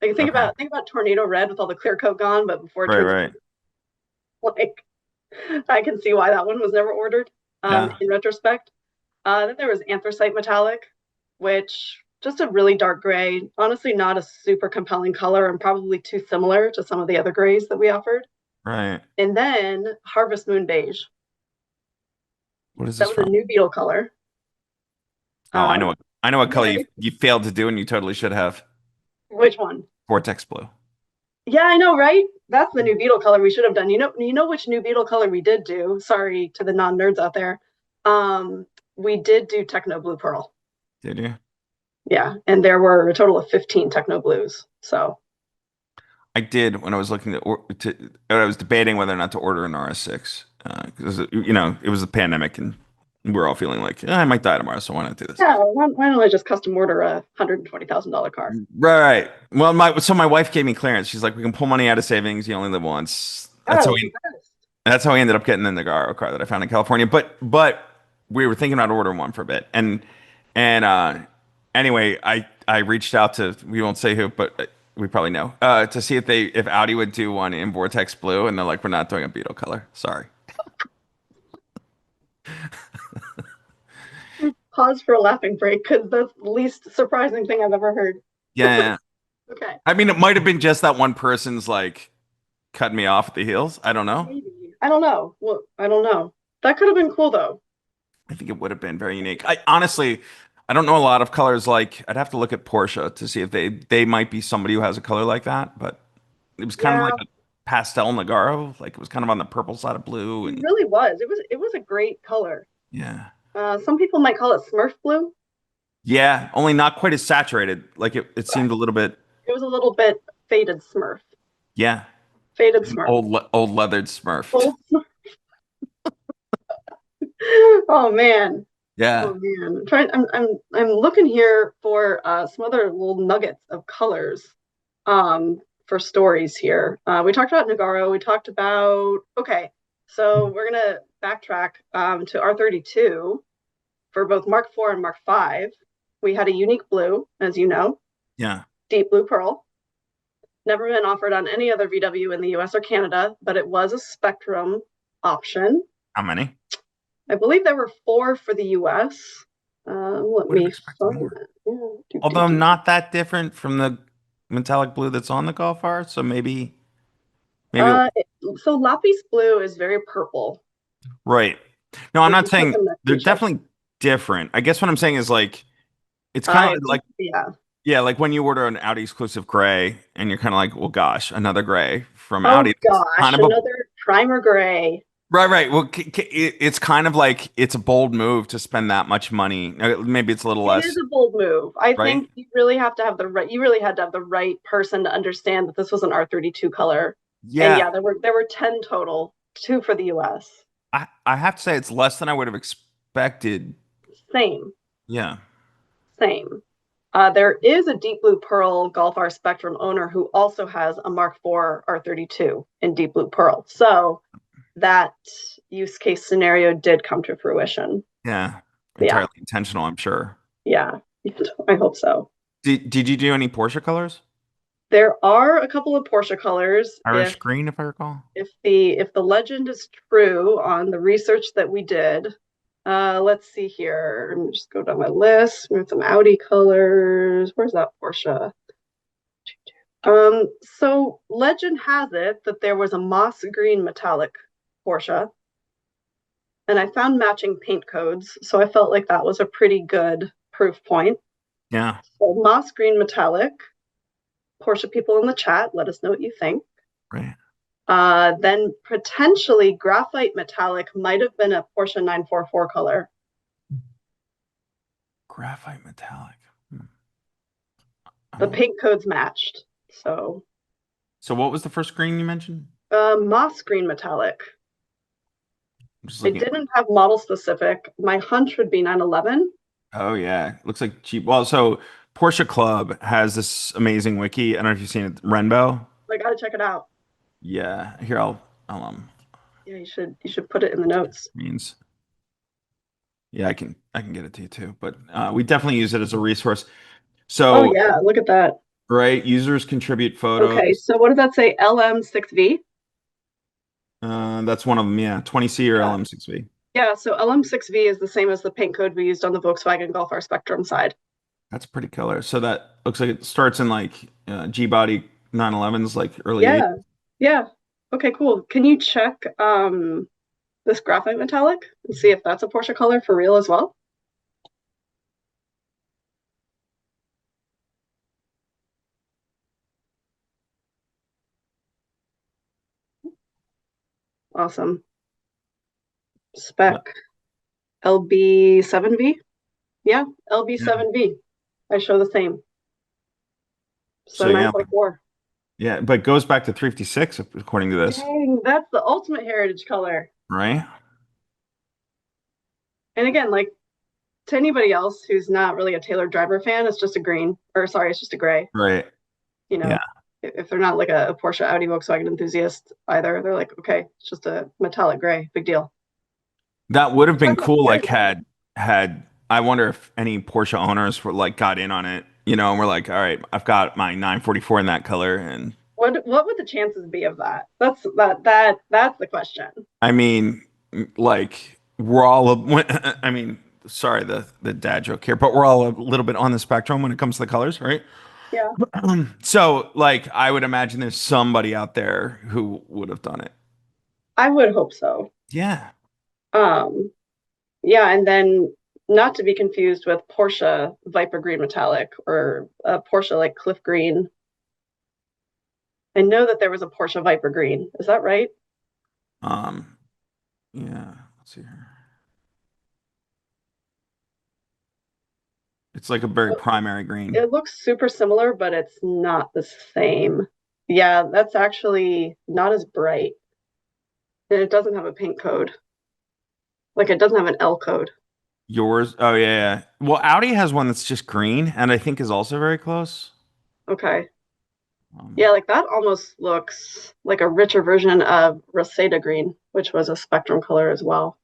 Like think about Tornado Red with all the clear coat gone, but before it turns like I can see why that one was never ordered. In retrospect, then there was Anthracite Metallic, which just a really dark gray. Honestly, not a super compelling color, and probably too similar to some of the other grays that we offered. Right. And then Harvest Moon Beige. What is this from? That was a New Beetle color. Oh, I know what color you failed to do, and you totally should have. Which one? Vortex Blue. Yeah, I know, right? That's the New Beetle color we should have done. You know which New Beetle color we did do? Sorry to the non-nerds out there. We did do Techno Blue Pearl. Did you? Yeah, and there were a total of 15 Techno Blues. So I did when I was looking I was debating whether or not to order an RS6 because it was a pandemic and we're all feeling like I might die tomorrow, so why not do this? Yeah, why don't I just custom order a $120,000 car? Right. Well, my wife gave me clearance. She's like, we can pull money out of savings. You only live once. That's how we ended up getting in the car that I found in California. But we were thinking about ordering one for a bit, and anyway, I reached out to, we won't say who, but we probably know, to see if Audi would do one in Vortex Blue, and they're like, we're not doing a Beetle color. Sorry. Pause for a laughing break, because that's the least surprising thing I've ever heard. Yeah. Okay. I mean, it might have been just that one person's like cutting me off at the heels. I don't know. Maybe. I don't know. Well, I don't know. That could have been cool though. I think it would have been very unique. I honestly don't know a lot of colors. Like I'd have to look at Porsche to see if they might be somebody who has a color like that. But it was kind of like a pastel Nagaro. Like it was kind of on the purple side of blue. And it really was. It was a great color. Yeah. Some people might call it Smurf blue. Yeah, only not quite as saturated. Like it seemed a little bit. It was a little bit faded Smurf. Yeah. Faded Smurf. Old leathered Smurf. Old Smurf. Oh man. Yeah. Oh man. I'm looking here for some other little nuggets of colors. for stories here. We talked about Nagaro. We talked about, okay, so we're going to backtrack to R32 for both Mark IV and Mark V. We had a unique blue, as you know, Yeah. deep blue pearl. Never been offered on any other VW in the US or Canada, but it was a Spektrum option. How many? I believe there were 4 for the US. Let Would have me expected find more. that. Yeah. Although not that different from the metallic blue that's on the Golf R, so maybe Uh, so lapis blue is very purple. right. No, I'm We not can put saying them next to they're each other. definitely different. I guess what I'm saying is like it's kind of like Yeah. yeah, like when you order an Audi exclusive gray and you're kind of like, well, gosh, another gray from Oh Audi. It's kind gosh, of a another primer gray. right, right. Well, it's kind of like it's a bold move to spend that much money. Maybe it's a little It is less, a bold move. I right? think you really have to have the right. You really had to have the right person to understand that this was an R32 color. And Yeah, yeah, there were 10 total, 2 for the US. I have to say it's less than I would have expected. Same, Yeah. same. There is a deep blue pearl Golf R Spektrum owner who also has a Mark IV R32 in deep blue pearl. So that use case scenario did come to fruition. Yeah, Yeah, entirely intentional, I'm sure. yeah. I hope so. Did you do any Porsche colors? There are a couple of Porsche colors. Irish green, if I recall. If the legend is true on the research that we did, let's see here. Let me just go down my list. We have some Audi colors. Where's that Porsche? So legend has it that there was a moss green metallic Porsche, and I found matching paint codes, so I felt like that was a pretty good proof point. Yeah, So moss green metallic. Porsche people in the chat, let us know what you think. right. Then potentially graphite metallic might have been a Porsche 944 color. Graphite metallic. The paint codes matched. So What was the first green you mentioned? moss green metallic. I'm just I looking at didn't have model specific. My hunch would be 911. oh yeah, looks like cheap. Well, so Porsche Club has this amazing wiki. I don't know if you've seen it, Renbo. I gotta check it out. Yeah, here I'll Yeah, you should put it in the notes. means yeah, I can get it to you too. But we definitely use it as a resource. Oh So yeah, look at that. right, users contribute Okay, photos. so what does that say? LM6V? That's one of them. Yeah, 20C or Yeah. LM6V. Yeah, so LM6V is the same as the paint code we used on the Volkswagen Golf R Spektrum side. That's pretty killer. So that looks like it starts in like G body 911s, like early 80s. Yeah, yeah. Okay, cool. Can you check this graphite metallic and see if that's a Porsche color for real as well? Awesome. Spec LB7V? Yeah, Yeah. LB7V. I show the same. So So yeah, 944. yeah, but it goes back to 356 according to this, Dang, that's the ultimate heritage color. right? And again, like to anybody else who's not really a Taylor driver fan, it's just a green, or sorry, it's just a gray. Right. You Yeah. know, if they're not like a Porsche, Audi, Volkswagen enthusiast either, they're like, okay, it's just a metallic gray, big deal. That would have been Talk about cool. Like heritage. had I wonder if any Porsche owners were like got in on it, and we're like, all right, I've got my 944 in that color, and What would the chances be of that? That's the question. I mean, like we're all. I mean, sorry the dad joke here, but we're all a little bit on the spectrum when it comes to the colors, right? Yeah, So, like, I would imagine there's somebody out there who would have done it. I would hope so. Yeah. Um, yeah, and then not to be confused with Porsche Viper Green Metallic or Porsche like Cliff Green. I know that there was a Porsche Viper Green. Is that right? Um, yeah. Let's see here. It's like a very primary green. It looks super similar, but it's not the same. Yeah, that's actually not as bright. And it doesn't have a paint code. Like it doesn't have an L code. Yours? Oh yeah, yeah. Well, Audi has one that's just green, and I think is also very close. Okay. Yeah, like that almost looks like a richer version of Reseda green, which was a Spektrum color as well.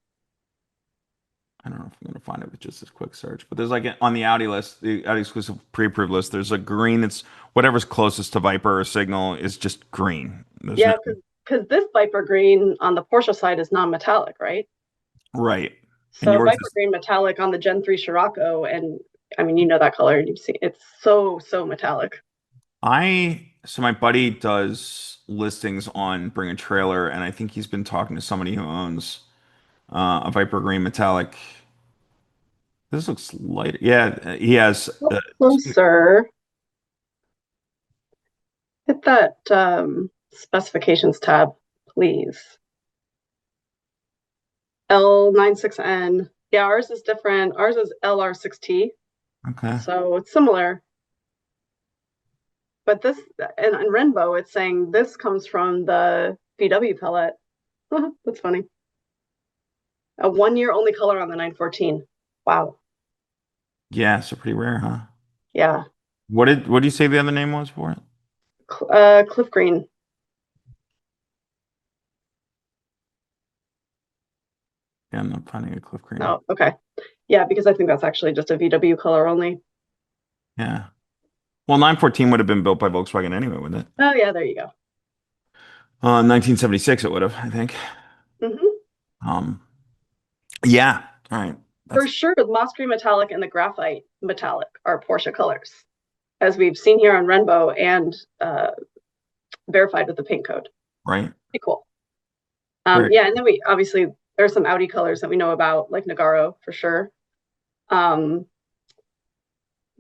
I don't know if I'm gonna find it with just this quick search, but there's like on the Audi list, the Audi exclusive pre-approved list, there's a green that's whatever's closest to Viper or Signal is just green. There's no Yeah, because this Viper green on the Porsche side is non-metallic, right? right. And So yours Viper is green metallic on the Gen 3 Scirocco, and I mean, you know that color, and you've seen it's so metallic. so my buddy does listings on Bring a Trailer, and I think he's been talking to somebody who owns a Viper Green Metallic. This looks lighter. Yeah, he has. Closer. Hit that specifications tab, please. L96N. Yeah, ours is different. Ours is LR6T, Okay. so it's similar. But this, in Rainbow, it's saying this comes from the VW pellet. That's funny. A 1 year only color on the 914. Wow. Yeah, so pretty rare, huh? Yeah. What did you say the other name was for it? Cliff Green. Yeah, I'm not finding a Cliff Green. Oh, okay. Yeah, because I think that's actually just a VW color only. Yeah. Well, 914 would have been built by Volkswagen anyway, wouldn't it? Oh, yeah, there you go. 1976 it would have, I think. Hmm. Um, yeah. All right. For That's sure, the moss green metallic and the graphite metallic are Porsche colors, as we've seen here on Rainbow and verified with the paint code. right. Pretty cool. Very Yeah, and then we obviously there's some Audi colors that we know about, like Nogaro for sure. There's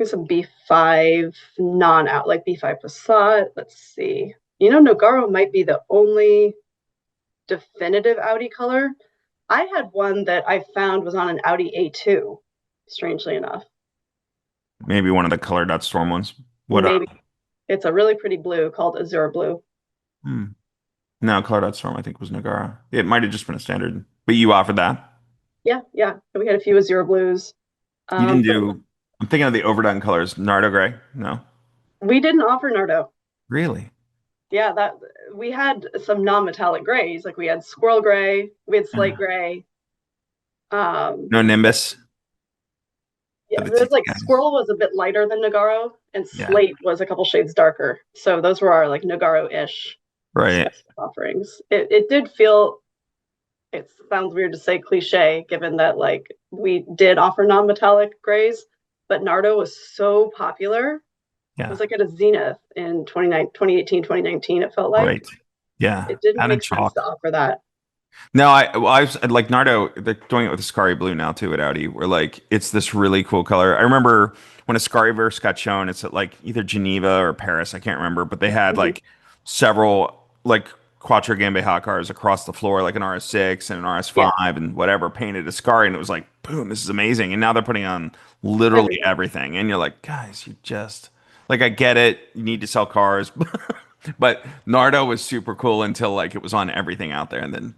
some B5 non-out, like B5 Passat. Let's see. You know, Nogaro might be the only definitive Audi color. I had one that I found was on an Audi A2, strangely enough. maybe one of the color.storm ones. What Maybe it's a really pretty blue called Azure Blue. hmm. No, color.storm I think was Nagara. It might have just been a standard, but you offered that. Yeah, yeah. We had a few Azure Blues. You didn't But do I'm thinking of the overdone colors. Nardo gray. No. we didn't offer Nardo. Really? Yeah, that we had some non-metallic grays, like we had squirrel gray, we had slate Yeah. gray. Um, No Nimbus yeah, for the there's TT like guys. squirrel was a bit lighter than Nogaro, and Yeah. slate was a couple shades darker. So those were our like Nogaro-ish Right. spec offerings. It did feel, it sounds weird to say cliche, given that like we did offer non-metallic grays, but Nardo was so popular. It Yeah. was like at a zenith in 2018, 2019, it felt like. Right. Yeah. It didn't Added make sense to chalk. offer that. No, I was like Nardo. They're doing it with Ascari blue now too at Audi. Where like it's this really cool color. I remember when Ascari verse got shown. It's at like either Geneva or Paris. I can't remember, but they had Mhm. like several like Quattro Gambe hot cars across the floor, like an RS6 and an Yeah, RS5 and whatever painted Ascari, and it was like boom, this is amazing. And now they're putting on literally everything. everything, and you're like, guys, you just like I get it. You need to sell cars, but Nardo was super cool until like it was on everything out there, and then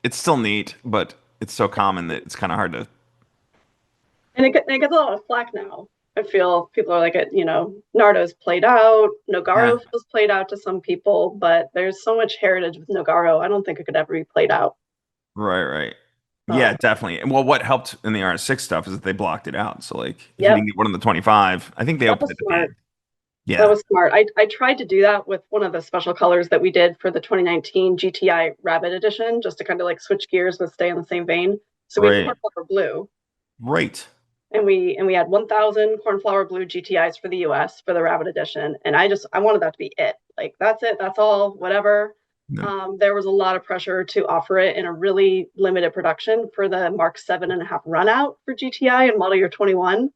it's still neat, but it's so common that it's kind of hard to. And it gets a lot of flack now. I feel people are like, you know, Nardo's played out. Yeah, Nogaro feels played out to some people, but there's so much heritage with Nogaro. I don't think it could ever be played out. right, right. Yeah, So, definitely. Well, what helped in the RS6 stuff is that they blocked it out. So like, if you yep, didn't get one on the 25, I think they that opened was it at the smart. end. That Yeah, was smart. I tried to do that with one of the special colors that we did for the 2019 GTI Rabbit Edition, just to kind of like switch gears but stay in the same vein. So we had right, cornflower blue, right. and we had 1,000 cornflower blue GTIs for the US for the Rabbit Edition, and I wanted that to be it. Like that's it, that's all, whatever. No, There was a lot of pressure to offer it in a really limited production for the Mark 7.5 run out for GTI and model year 21.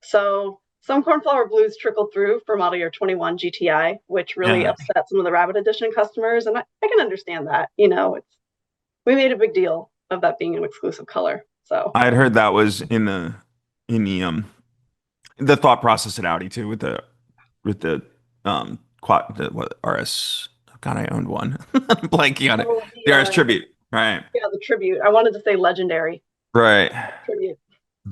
So some cornflower blues trickled through for model year 21 GTI, which really yeah. upset some of the Rabbit Edition customers. And I can understand that. You know, we made a big deal of that being an exclusive color. So I had heard that was in the thought process at Audi too with the quad the what RS. God, I owned one. I'm blanking on it. oh, The RS Tribute. Right. yeah, the tribute. I wanted to say legendary Right. tribute.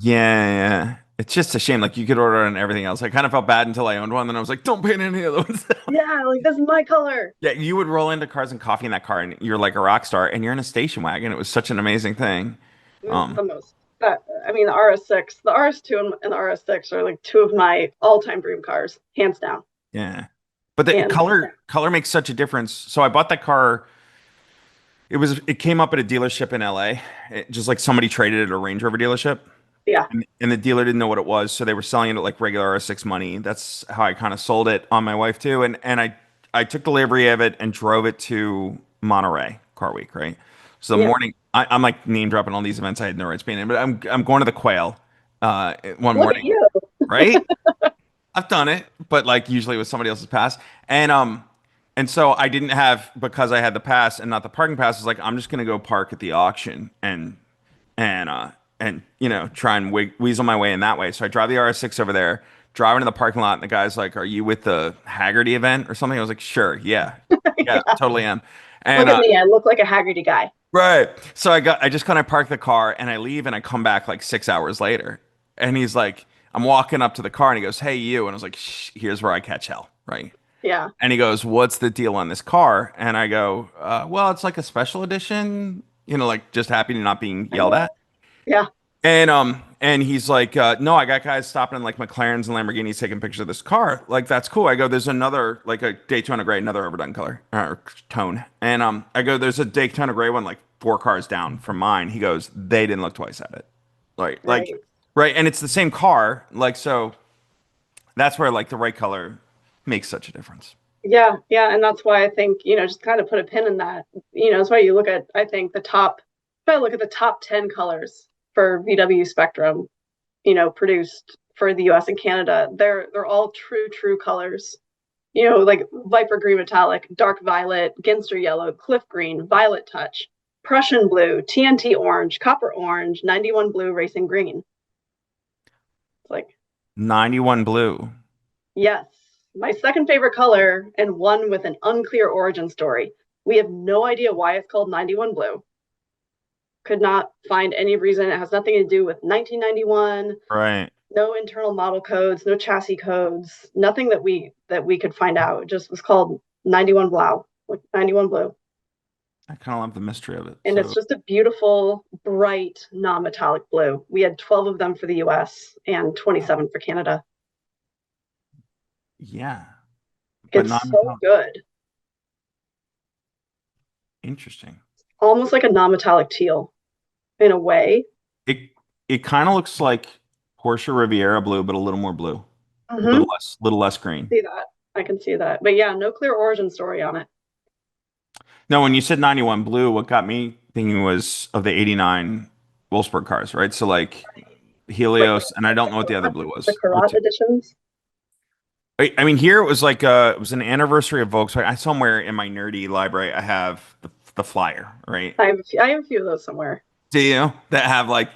Yeah, yeah. It's just a shame. Like you could order it and everything else. I kind of felt bad until I owned one. Then I was like, don't paint any of those. Yeah, like this is my color. Yeah, you would roll into Cars and Coffee in that car, and you're like a rock star, and you're in a station wagon. It was such an amazing thing. It was Um, the most. I mean, the RS6, the RS2 and the RS6 are like two of my all-time dream cars, hands down. yeah, but the And color makes such a difference. So I bought that car. It came up at a dealership in LA, just like somebody traded it at a Range Rover dealership. yeah, And the dealer didn't know what it was, so they were selling it at like regular R6 money. That's how I kind of sold it on my wife too. And I took the livery of it and drove it to Monterey Car Week, right? So the yeah. morning I'm like name dropping all these events I had no rights being in, but I'm going to the Quail one Look at morning, you. right? I've done it, but like usually with somebody else's pass. And so I didn't have because I had the pass and not the parking pass, it's like I'm just gonna go park at the auction and try and weasel my way in that way. So I drive the RS6 over there, drive into the parking lot, and the guy's like, "Are you with the Haggerty event or something?" I was like, "Sure, yeah, yeah, Yeah. totally am." Look And at me. I look like a Haggerty guy. right, so I just kind of park the car and I leave and I come back like 6 hours later, and he's like, I'm walking up to the car and he goes, "Hey, you," and I was like, Shh, "Here's where I catch hell, right?" Yeah. And he goes, "What's the deal on this car?" And I go, "Well, it's like a special edition, like just happy to not being yelled at." Yeah. And he's like, "No, I got guys stopping in like McLarens and Lamborghinis taking pictures of this car. Like that's cool." I go, "There's another like a Daytona gray, another overdone color or tone." And I go, "There's a Daytona gray one like 4 cars down from mine." He goes, "They didn't look twice at it." Like Right. right, and it's the same car. Like so that's where like the right color makes such a difference. Yeah. Yeah. And that's why I think, just kind of put a pin in that. That's why you look at, I think, if I look at the top 10 colors for VW Spektrum, produced for the US and Canada, they're all true colors. Like Viper green metallic, dark violet, Ginster yellow, cliff green, violet touch, Prussian blue, TNT orange, copper orange, 91 blue, racing green. It's like, 91 blue. yes, my second favorite color and one with an unclear origin story. We have no idea why it's called 91 blue. Could not find any reason. It has nothing to do with 1991. Right. No internal model codes, no chassis codes, nothing that we could find out. It just was called 91 Blau, like 91 blue. I kind of love the mystery of it. And it's So just a beautiful, bright, non-metallic blue. We had 12 of them for the US and 27 for Canada. yeah, but It's not so good. interesting. Almost like a non-metallic teal in a way. It it kind of looks like Porsche Riviera blue, but a little more blue, Mm-hmm. little less green. See that. I can see that. But yeah, no clear origin story on it. No, when you said 91 blue, what got me thinking was of the 89 Wolfsburg cars, right? So like Like Helios, and I don't know what the other blue the was. Karat editions. I mean, here it was like it was an anniversary of Volkswagen. I somewhere in my nerdy library, I have the flyer, right? I have a few of those somewhere. Do you that have like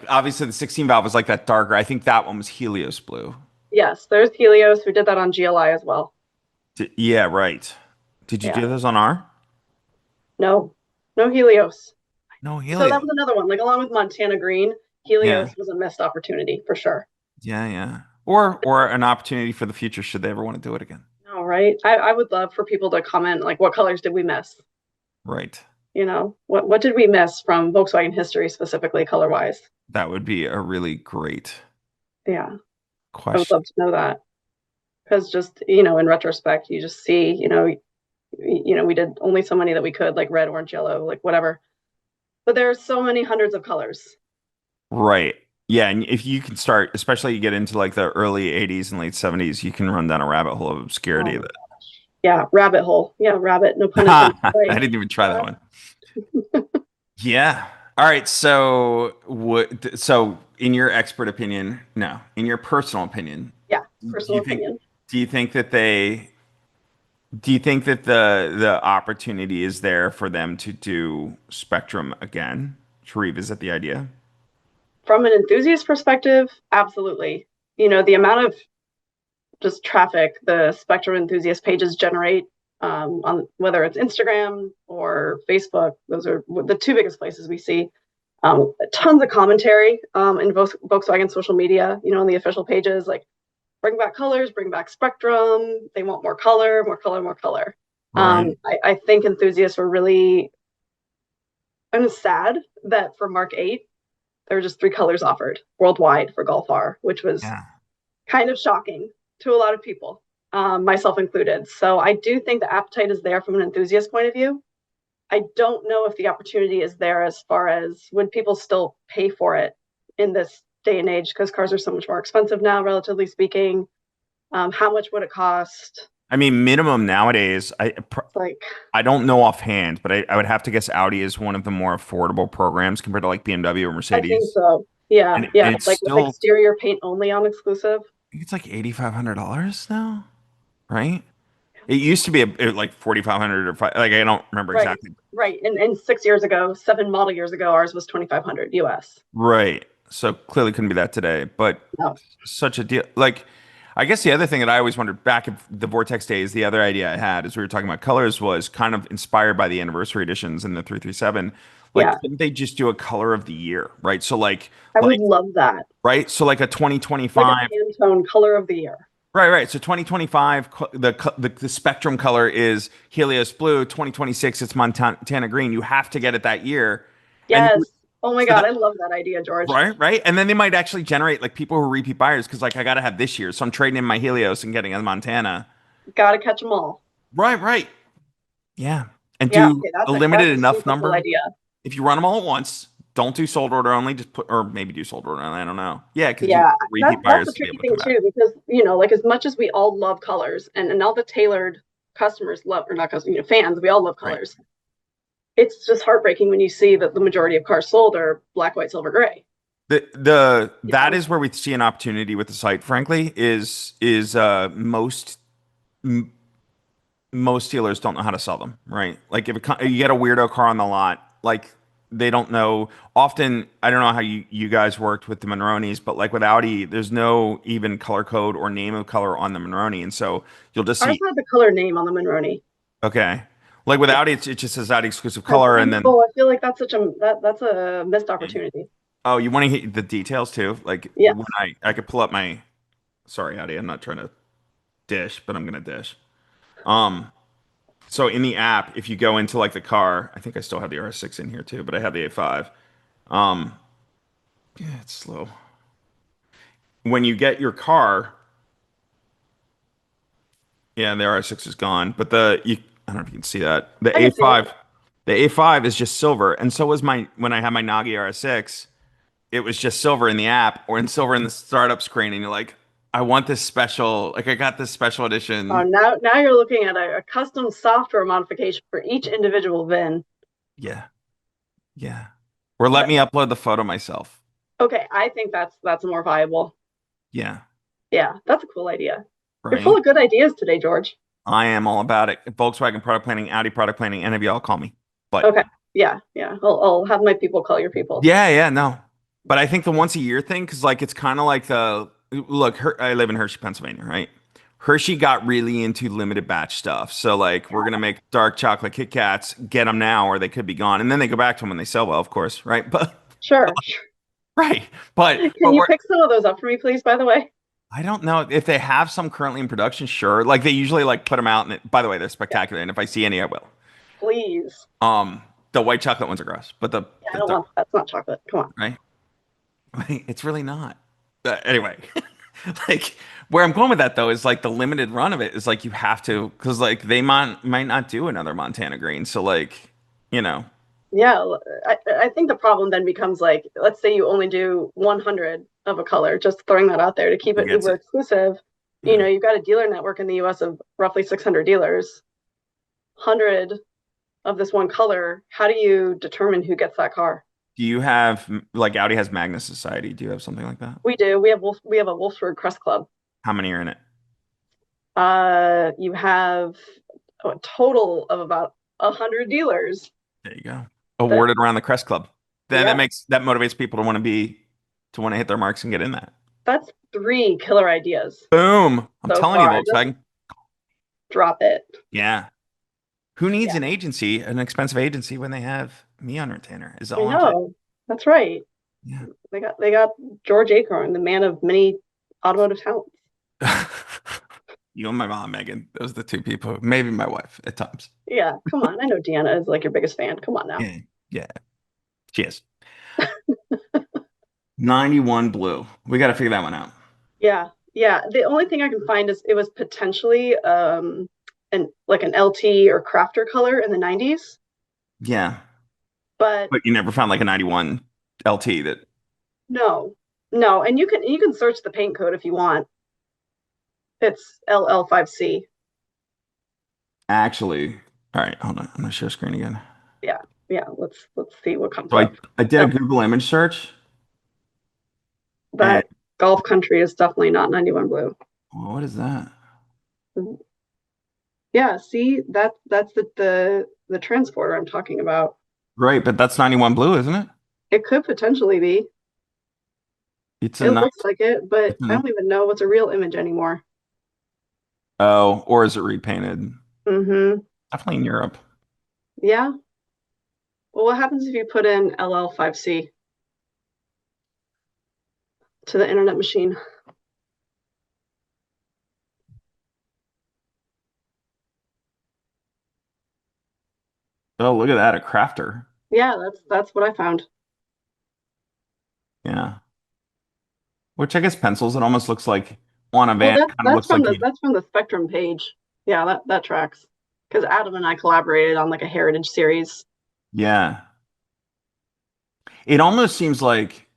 obviously the 16 valve was like that darker. I think that one was Helios blue. Yes, there's Helios who did that on GLI as well. Yeah, right. Did you Yeah. do those on R? No, no Helios. No, So that Helios. was another one. Like along with Montana Green, Yeah, Helios was a missed opportunity for sure. yeah. Or an opportunity for the future should they ever want to do it again. All right. I would love for people to comment like what colors did we miss? Right. What did we miss from Volkswagen history specifically color wise? That would be a really great Yeah, I would question. love to know that. Because just, in retrospect, you just see, we did only so many that we could, like red, orange, yellow, like whatever. But there are so many hundreds of colors. Right. Yeah, and if you can start, especially you get into like the early 80s and late 70s, you can run down a rabbit hole of obscurity Oh, that yeah, rabbit hole. Yeah, rabbit, no pun intended. I Right. didn't even try that one. Yeah. All right. So what so in your expert opinion, no, in your personal opinion, Yeah, do personal you think opinion. do you think that they do you think that the opportunity is there for them to do Spectrum again, to revisit the idea? From an enthusiast perspective, absolutely. The amount of just traffic the Spectrum enthusiast pages generate on whether it's Instagram or Facebook, those are the two biggest places we see. Tons of commentary in Volkswagen social media, on the official pages, like bring back colors, bring back Spektrum. They want more color, more color, more color. Right. I think enthusiasts were really kind of sad that for Mark 8, there were just 3 colors offered worldwide for Golf R, which was Yeah. kind of shocking to a lot of people, myself included. So I do think the appetite is there from an enthusiast point of view. I don't know if the opportunity is there as far as would people still pay for it in this day and age, because cars are so much more expensive now, relatively speaking. How much would it cost? I mean, minimum nowadays, Like, I don't know offhand, but I would have to guess Audi is one of the more affordable programs compared to like BMW or I think Mercedes. so. Yeah, And yeah. it's Like with still, exterior paint only on exclusive. I think it's like $8,500 now, right? It used to be like 4,500 or five, like I don't remember Right, exactly. right. And 6 years ago, 7 model years ago, ours was 2,500 US. Right. So clearly couldn't be that today, but No. such a deal. Like, I guess the other thing that I always wondered back in the Vortex days, the other idea I had as we were talking about colors was kind of inspired by the anniversary editions in the 337. Like, Yeah, couldn't they just do a color of the year, right? So I would love that. right? So like a Like a 2025, Pantone color of the year. right. So 2025, the Spektrum color is Helios blue. 2026, it's Montana green. You have to get it that year, and Yes. Oh my so God, that I love that idea, George. right, and then they might actually generate like people who are repeat buyers because like I gotta have this year, so I'm trading in my Helios and getting a Montana. Gotta catch them all. Right, yeah, and Yeah, do okay, a that's limited a enough super cool number. idea. If you run them all at once, don't do sold order only. Just put, or maybe do sold order only. I don't know. Yeah, because you Yeah, want repeat that's a buyers to be tricky able to thing come back. too, because like as much as we all love colors, and all the tailored customers love, or not customers, fans, we all love Right. colors. It's just heartbreaking when you see that the majority of cars sold are black, white, silver, gray. The You that know, is where we see an opportunity with the site. Frankly, is m- most dealers don't know how to sell them. Right? Like if you get a weirdo car on the lot, like they don't know. Often, I don't know how you guys worked with the Monronis, but like with Audi, there's no even color code or name of color on the Monroney, and so you'll just ours see had the color name on the Monroney. okay. Like with Yeah, Audi, it just says Audi exclusive color, I and then know. I feel like that's that's a missed opportunity. oh, you want to hit the details too? Like Yes. when I could pull up my sorry, Audi, I'm not trying to dish, but I'm gonna dish. Um, so in the app, if you go into like the car, I think I still have the RS6 in here too, but I have the A5. Um, yeah, it's slow. When you get your car, yeah, the RS6 is gone, but I don't know if you can see that. I can see it. The A5 is just silver, and so was my when I had my Nagi RS6. It was just silver in the app or in silver in the startup screen, and you're like, I want this special, like I got this special Oh, edition. now you're looking at a custom software modification for each individual VIN. Yeah, yeah. Or let That, me upload the photo myself. okay, I think that's more viable. Yeah, Yeah, that's a cool idea. You're full right. of good ideas today, George. I am all about it. Volkswagen product planning, Audi product planning, any of y'all call me. But Okay. Yeah, yeah. I'll have my people call your people. yeah, no. But I think the once a year thing, because like it's kind of like the look. I live in Hershey, Pennsylvania, right? Hershey got really into limited batch stuff. So like we're gonna make dark chocolate Kit Kats, get them now, or they could be gone, and then they go back to them when they sell well, of course, right? But Sure. right, but Can you pick some of those up for me, please, by the way? I don't know if they have some currently in production. Sure, like they usually like put them out, and by the way, they're Yeah, spectacular. And if I see any, I will. please. Um, the white chocolate ones are gross, but Yeah, I the don't dark, want that's not chocolate. Come on. right? It's really not. Anyway, like where I'm going with that though is like the limited run of it is like you have to because like they might not do another Montana green. So like, you know, Yeah, I think the problem then becomes like, let's say you only do 100 of a color, just throwing that out there to keep who it gets uber it? exclusive. Yeah. You've got a dealer network in the US of roughly 600 dealers, 100 of this one color. How do you determine who gets that car? Do you have like Audi has Magnus Society? Do you have something like that? We do. We have a Wolfsburg Crest Club. How many are in it? You have a total of about 100 dealers There you go. that, Awarded around the Crest Club. Then yeah, that motivates people to want to hit their marks and get in that. that's 3 killer ideas Boom. I'm so telling you, far. Just Volkswagen. drop it. Yeah. Who needs Yeah, an agency, an expensive agency, when they have me on retainer? Is I all I'm saying. know. That's right. Yeah. They got George Acorn, the man of many automotive talents. You and my mom, Megan. Those are the two people. Maybe my wife at times. Yeah, come on. I know Deanna is like your biggest fan. Come on now. Yeah. Yeah. Cheers. 91 blue. We got to figure that one out. Yeah, yeah. The only thing I can find is it was potentially an LT or crafter color in the 90s, Yeah. but But you never found like a 91 LT that no, no. And you can search the paint code if you want. It's LL5C. actually. All right. Hold on. I'm going to share screen again. Yeah, yeah. Let's see what comes So I, up. I did a That Google image search and that Golf Country is definitely not 91 blue. well, what is that? Yeah, see that's the transporter I'm talking about. Right. But that's 91 blue, isn't it? It could potentially be. It's a It nice. looks like it, but It's a I nice don't even know what's a real image anymore. oh, or is it repainted? Mm-hmm. Definitely in Europe. Yeah. Well, what happens if you put in LL5C to the internet machine? Oh, look at that. A crafter. Yeah, that's what I found. Yeah. Which I guess pencils, it almost looks like on a Well, van, that's kind of that's looks from like the you. that's from the Spektrum page. Yeah, that tracks. Because Adam and I collaborated on like a heritage series. Yeah. It almost seems like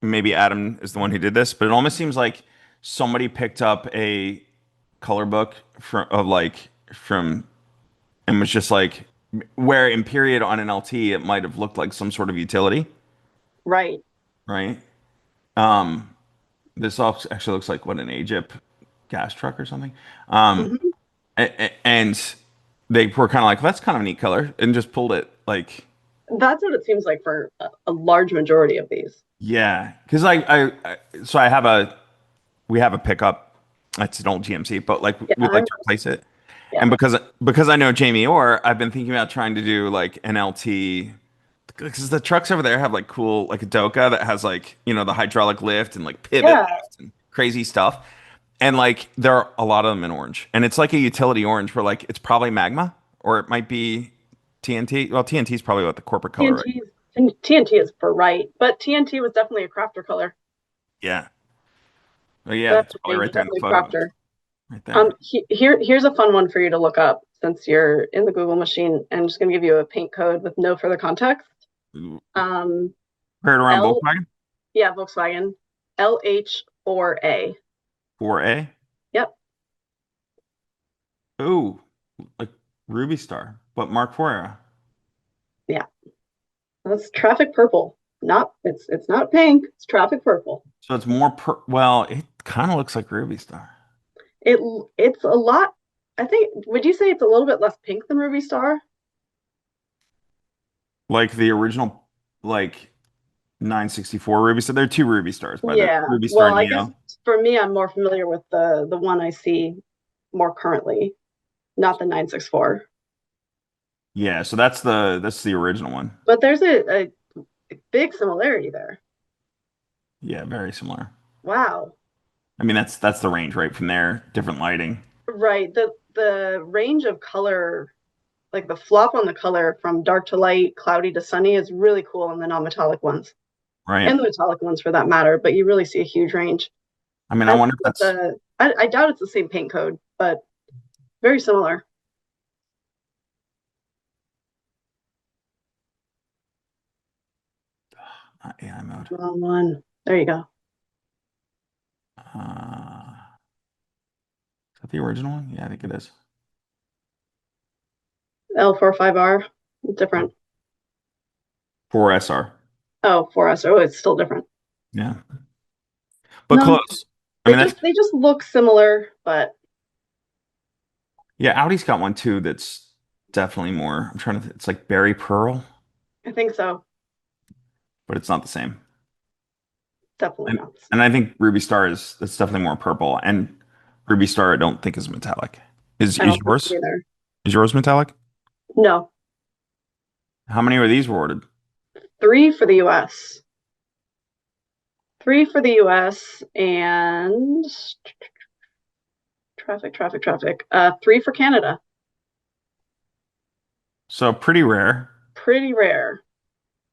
maybe Adam is the one who did this, but it almost seems like somebody picked up a color book from and was just like where in period on an LT it might have looked like some sort of utility, Right. right? This actually looks like what an Egypt gas truck or something. Hmm. And they were kind of like, that's kind of a neat color, and just pulled it like, That's what it seems like for a large majority of these. yeah, because so I have we have a pickup. It's an old GMC, but like Yeah, we'd like to replace it. yeah, And because I know Jamie Orr, I've been thinking about trying to do like an LT because the trucks over there have like cool like a Doka that has like the hydraulic lift and like pivot yeah, lift and crazy stuff. And like there are a lot of them in orange. And it's like a utility orange where like it's probably magma or it might be TNT. Well, TNT is probably what the corporate color, right? TNT is bright, but TNT was definitely a crafter color. Yeah. Oh yeah, that's probably Definitely, right there in the definitely photo. crafter. Right there. Here's a fun one for you to look up since you're in the Google machine. I'm just going to give you a paint code with no further context. Ooh. Um, Heard around L, Volkswagen? yeah, Volkswagen, LH4A. 4A. Yep. Ooh, like Ruby Star, but Mark IV era. Yeah, that's traffic purple. Not it's not pink. It's traffic purple. So it's more well, it kind of looks like Ruby Star. It it's a lot. I think. Would you say it's a little bit less pink than Ruby Star? Like the original like 964 Ruby Star. There are two Ruby Stars by the Yeah. Ruby Star Well, I guess Neo. for me, I'm more familiar with the one I see more currently, not the 964. Yeah, so that's the original one. But there's a big similarity there. Yeah, very similar. Wow. I mean, that's the range right from there. Different lighting, Right. The range of color, like the flop on the color from dark to light, cloudy to sunny is really cool in the non-metallic ones. right? And the metallic ones for that matter, but you really see a huge range. I mean, I I wonder think if that that's I doubt it's the same paint code, but very similar. AI mode. Wrong one. There you go. Is that the original one? Yeah, I think it is. L45R, different. 4SR. Oh, 4S. Oh, it's still different. Yeah, but No, close. I mean, that's they just look similar, but yeah. Audi's got one too. That's definitely more. I'm trying to. It's like berry pearl, I think so. but it's not the same. Definitely And not. and I think Ruby Star is that's definitely more purple. And Ruby Star, I don't think is metallic. Is I is don't think so yours? either. Is yours metallic? No, How many of these were ordered? Three for the US. Three for the US and traffic. Three for Canada. So pretty rare. Pretty rare.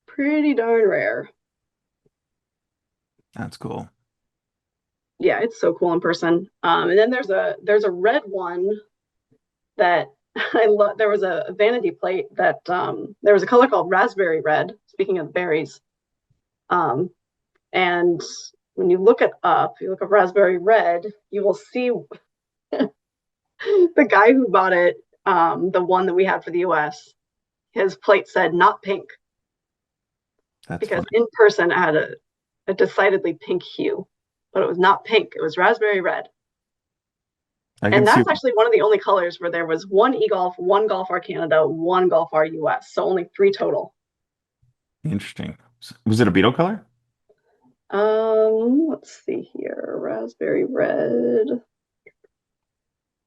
Pretty darn rare. That's cool. Yeah, it's so cool in person. And then there's a red one that I love. There was a vanity plate that there was a color called raspberry red. Speaking of berries, and when you look it up, you look up raspberry red, you will see the guy who bought it, the one that we had for the US. His plate said not pink That's because funny. in person it had a decidedly pink hue, but it was not pink. It was raspberry red. I can And see. that's actually one of the only colors where there was one eGolf, one Golf R Canada, one Golf R US. So only three total. Interesting. Was it a beetle color? Let's see here. Raspberry red.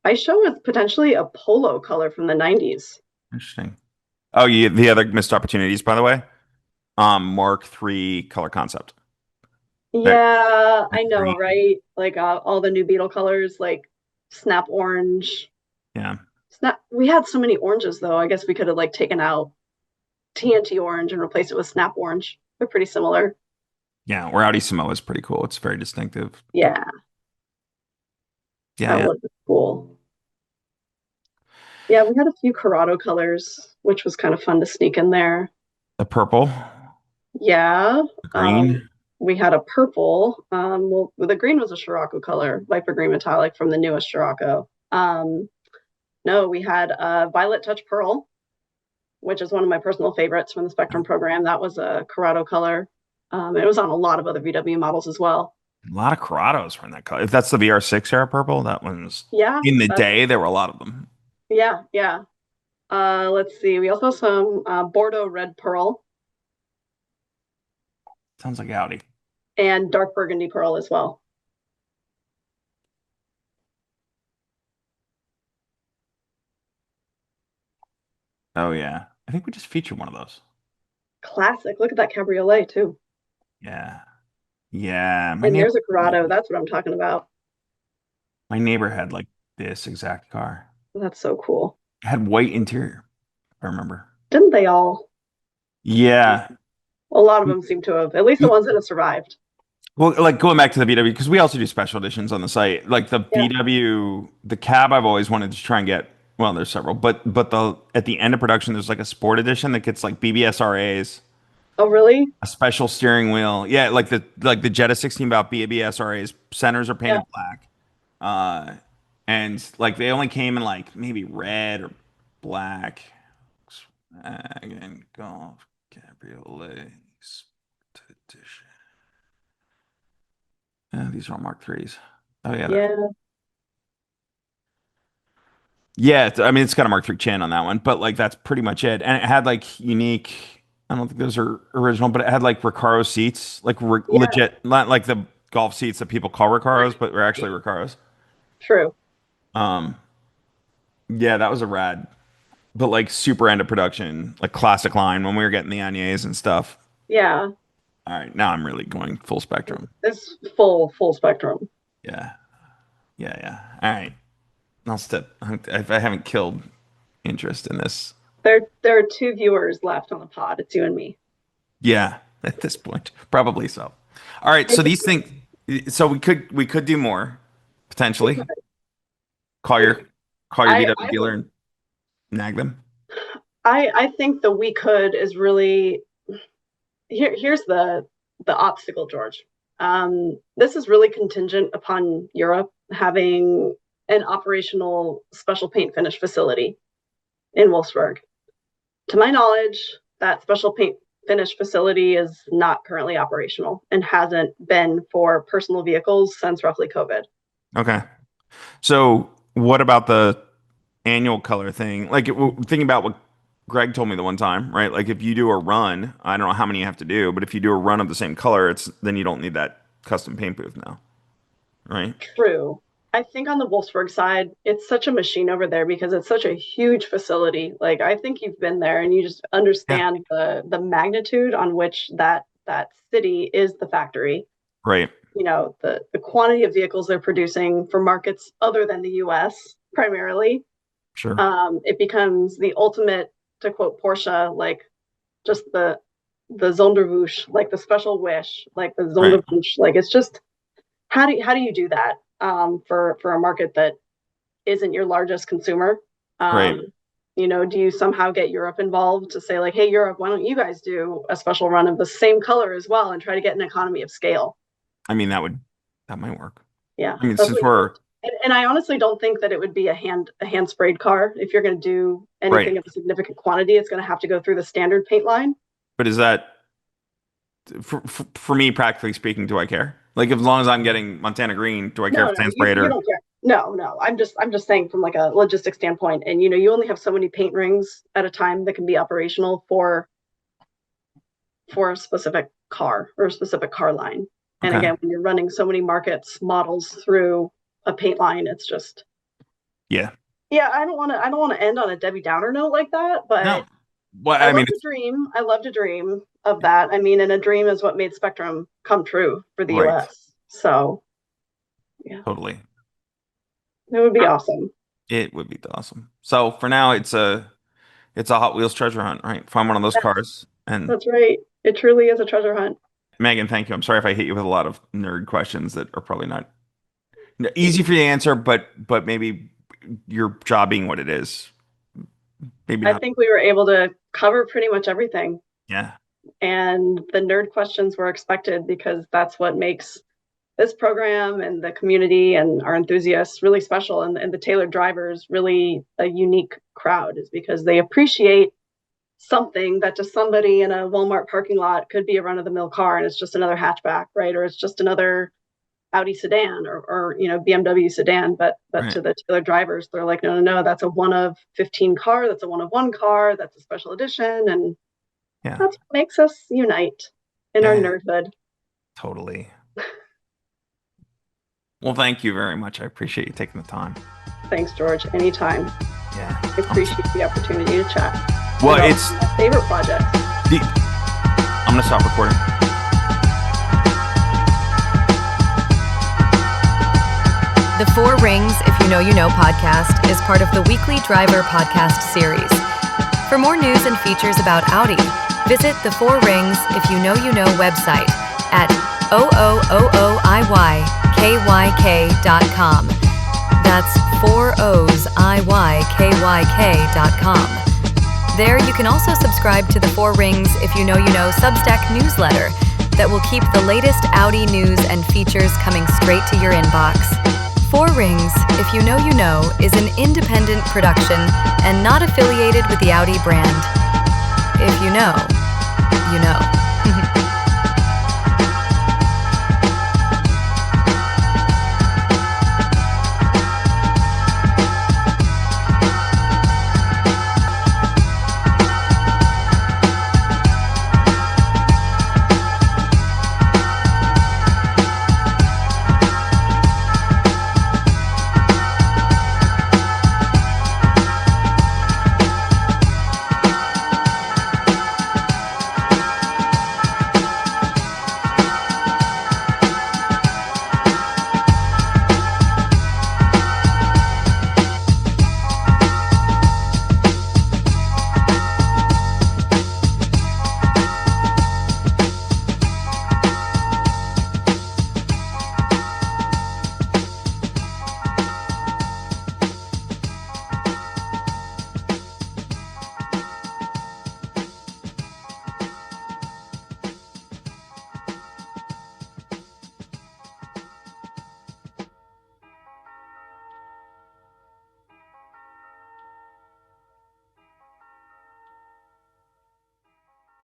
I show it potentially a polo color from the 90s. Interesting. Oh, the other missed opportunities, by the way. Mark III color concept. That, Yeah, I that know, green. right? Like all the new Beetle colors, like snap orange. Yeah. Snap. We had so many oranges though. I guess we could have like taken out TNT orange and replaced it with snap orange. They're pretty similar. Yeah. Or Audi Samoa is pretty cool. It's very distinctive. Yeah, Yeah. that Yeah. was cool. Yeah, we had a few Corrado colors, which was kind of fun to sneak in there. The purple, Yeah. the Um, green. we had a purple. Well, the green was a Scirocco color, Viper Green Metallic from the newest Scirocco. No, we had a Violet Touch Pearl, which is one of my personal favorites from the Spektrum program. That was a Corrado color. It was on a lot of other VW models as well. A lot of Corrados were in that color. If that's the VR6 era purple, that one's Yeah, in the that's day, there were a lot of them. yeah. Let's see. We also have some Bordeaux Red Pearl Sounds like Audi. and Dark Burgundy Pearl as well. Oh yeah. I think we just featured one of those. Classic. Look at that cabriolet too. Yeah. Yeah. And there's a Corrado. That's what I'm talking about. My neighbor had like this exact car. That's so cool. It had white interior, if I remember. Didn't they all? Yeah. A lot of them seem to have, at least the ones that have survived. Well, like going back to the VW, because we also do special editions on the site. Like the Yeah. VW, the cab I've always wanted to try and get. Well, there's several, but the at the end of production, there's like a sport edition that gets like BBS RAs, Oh, really? a special steering wheel. Yeah, like the Jetta 16 about BBS RAs. Centers are Yeah. painted black. Uh, and like they only came in like maybe red or black. Volkswagen Golf Cabriolet Sport Edition. These are all Mark threes. Oh yeah, Yeah. yeah. I mean, it's got a Mark III chin on that one, but like that's pretty much it. And it had like unique. I don't think those are original, but it had like Recaro seats, like Yeah. legit, not like the golf seats that people call Recaros, but they're actually Recaros. True. Um, yeah, that was a rad, but like super end of production, like classic line when we were getting the Agnes and stuff. Yeah. All right, now I'm really going full spectrum. It's full spectrum. Yeah, yeah. All right, I'll step. If I haven't killed interest in this, There are two viewers left on the pod. It's you and me. yeah, at this point, probably so. All right, so these things. So we could do more potentially. Call your call your VW I dealer would and nag them. I think the we could is really here's the obstacle, George. This is really contingent upon Europe having an operational special paint finish facility in Wolfsburg. To my knowledge, that special paint finish facility is not currently operational and hasn't been for personal vehicles since roughly COVID. Okay. So what about the annual color thing? Like thinking about what Greg told me the one time, right? Like if you do a run, I don't know how many you have to do, but if you do a run of the same color, it's then you don't need that custom paint booth now, right? True. I think on the Wolfsburg side, it's such a machine over there because it's such a huge facility. Like I think you've been there and you just Yeah. understand the magnitude on which that city is the factory. Right. You know, the quantity of vehicles they're producing for markets other than the US primarily. Sure. It becomes the ultimate, to quote Porsche, like just the Sonderwunsch, like the special wish, like the Right. Sonderwunsch. Like it's just how do you do that for a market that isn't your largest consumer? Right. You know, do you somehow get Europe involved to say like, hey, Europe, why don't you guys do a special run of the same color as well and try to get an economy of scale? I mean, that might work. Yeah, I mean, that's since what. we're And I honestly don't think that it would be a hand sprayed car. If you're going to do right, anything of a significant quantity, it's going to have to go through the standard paint line. but is that for me, practically speaking, do I care? Like, as long as I'm getting Montana green, do I care No, if no, it's hand you, sprayed you or don't care. No, no. I'm just saying from like a logistics standpoint, and you know, you only have so many paint rings at a time that can be operational for a specific car or a specific car line. And okay? again, when you're running so many markets models through a paint line, it's just Yeah. yeah. I don't want to end on a Debbie Downer note like that, No. but Well, I I mean, love to dream. I love to dream of that. I mean, and a dream is what made Spektrum come true for the right. US. So yeah, Totally. it would be awesome. It would be awesome. So for now, it's a Hot Wheels treasure hunt, right? Find one of those cars. And That's right. It truly is a treasure hunt. Megan, thank you. I'm sorry if I hit you with a lot of nerd questions that are probably not easy for you to answer, but maybe your job being what it is, maybe I not. think we were able to cover pretty much everything. Yeah. And the nerd questions were expected because that's what makes this program and the community and our enthusiasts really special. And the tailored drivers really a unique crowd is because they appreciate something that to somebody in a Walmart parking lot could be a run of the mill car and it's just another hatchback, right? Or it's just another Audi sedan or you know BMW sedan, but Right. to the tailored drivers, they're like, no, no, no, that's a one of 15 car, that's a one of one car, that's a special edition, and Yeah. that's what makes us unite in our Yeah. nerdhood. Totally. Well, thank you very much. I appreciate you taking the time. Thanks, George. Anytime. Yeah. I appreciate the opportunity to chat. Well, about it's my favorite project. I'm gonna stop recording. The Four Rings, If You Know You Know podcast is part of the Weekly Driver podcast series. For more news and features about Audi, visit the Four Rings, If You Know You Know website at ooooIYKYK.com. That's 4OOSIYKYK.com. There you can also subscribe to the Four Rings If You Know You Know Substack newsletter that will keep the latest Audi news and features coming straight to your inbox. Four Rings If You Know You Know is an independent production and not affiliated with the Audi brand. If you know, you know.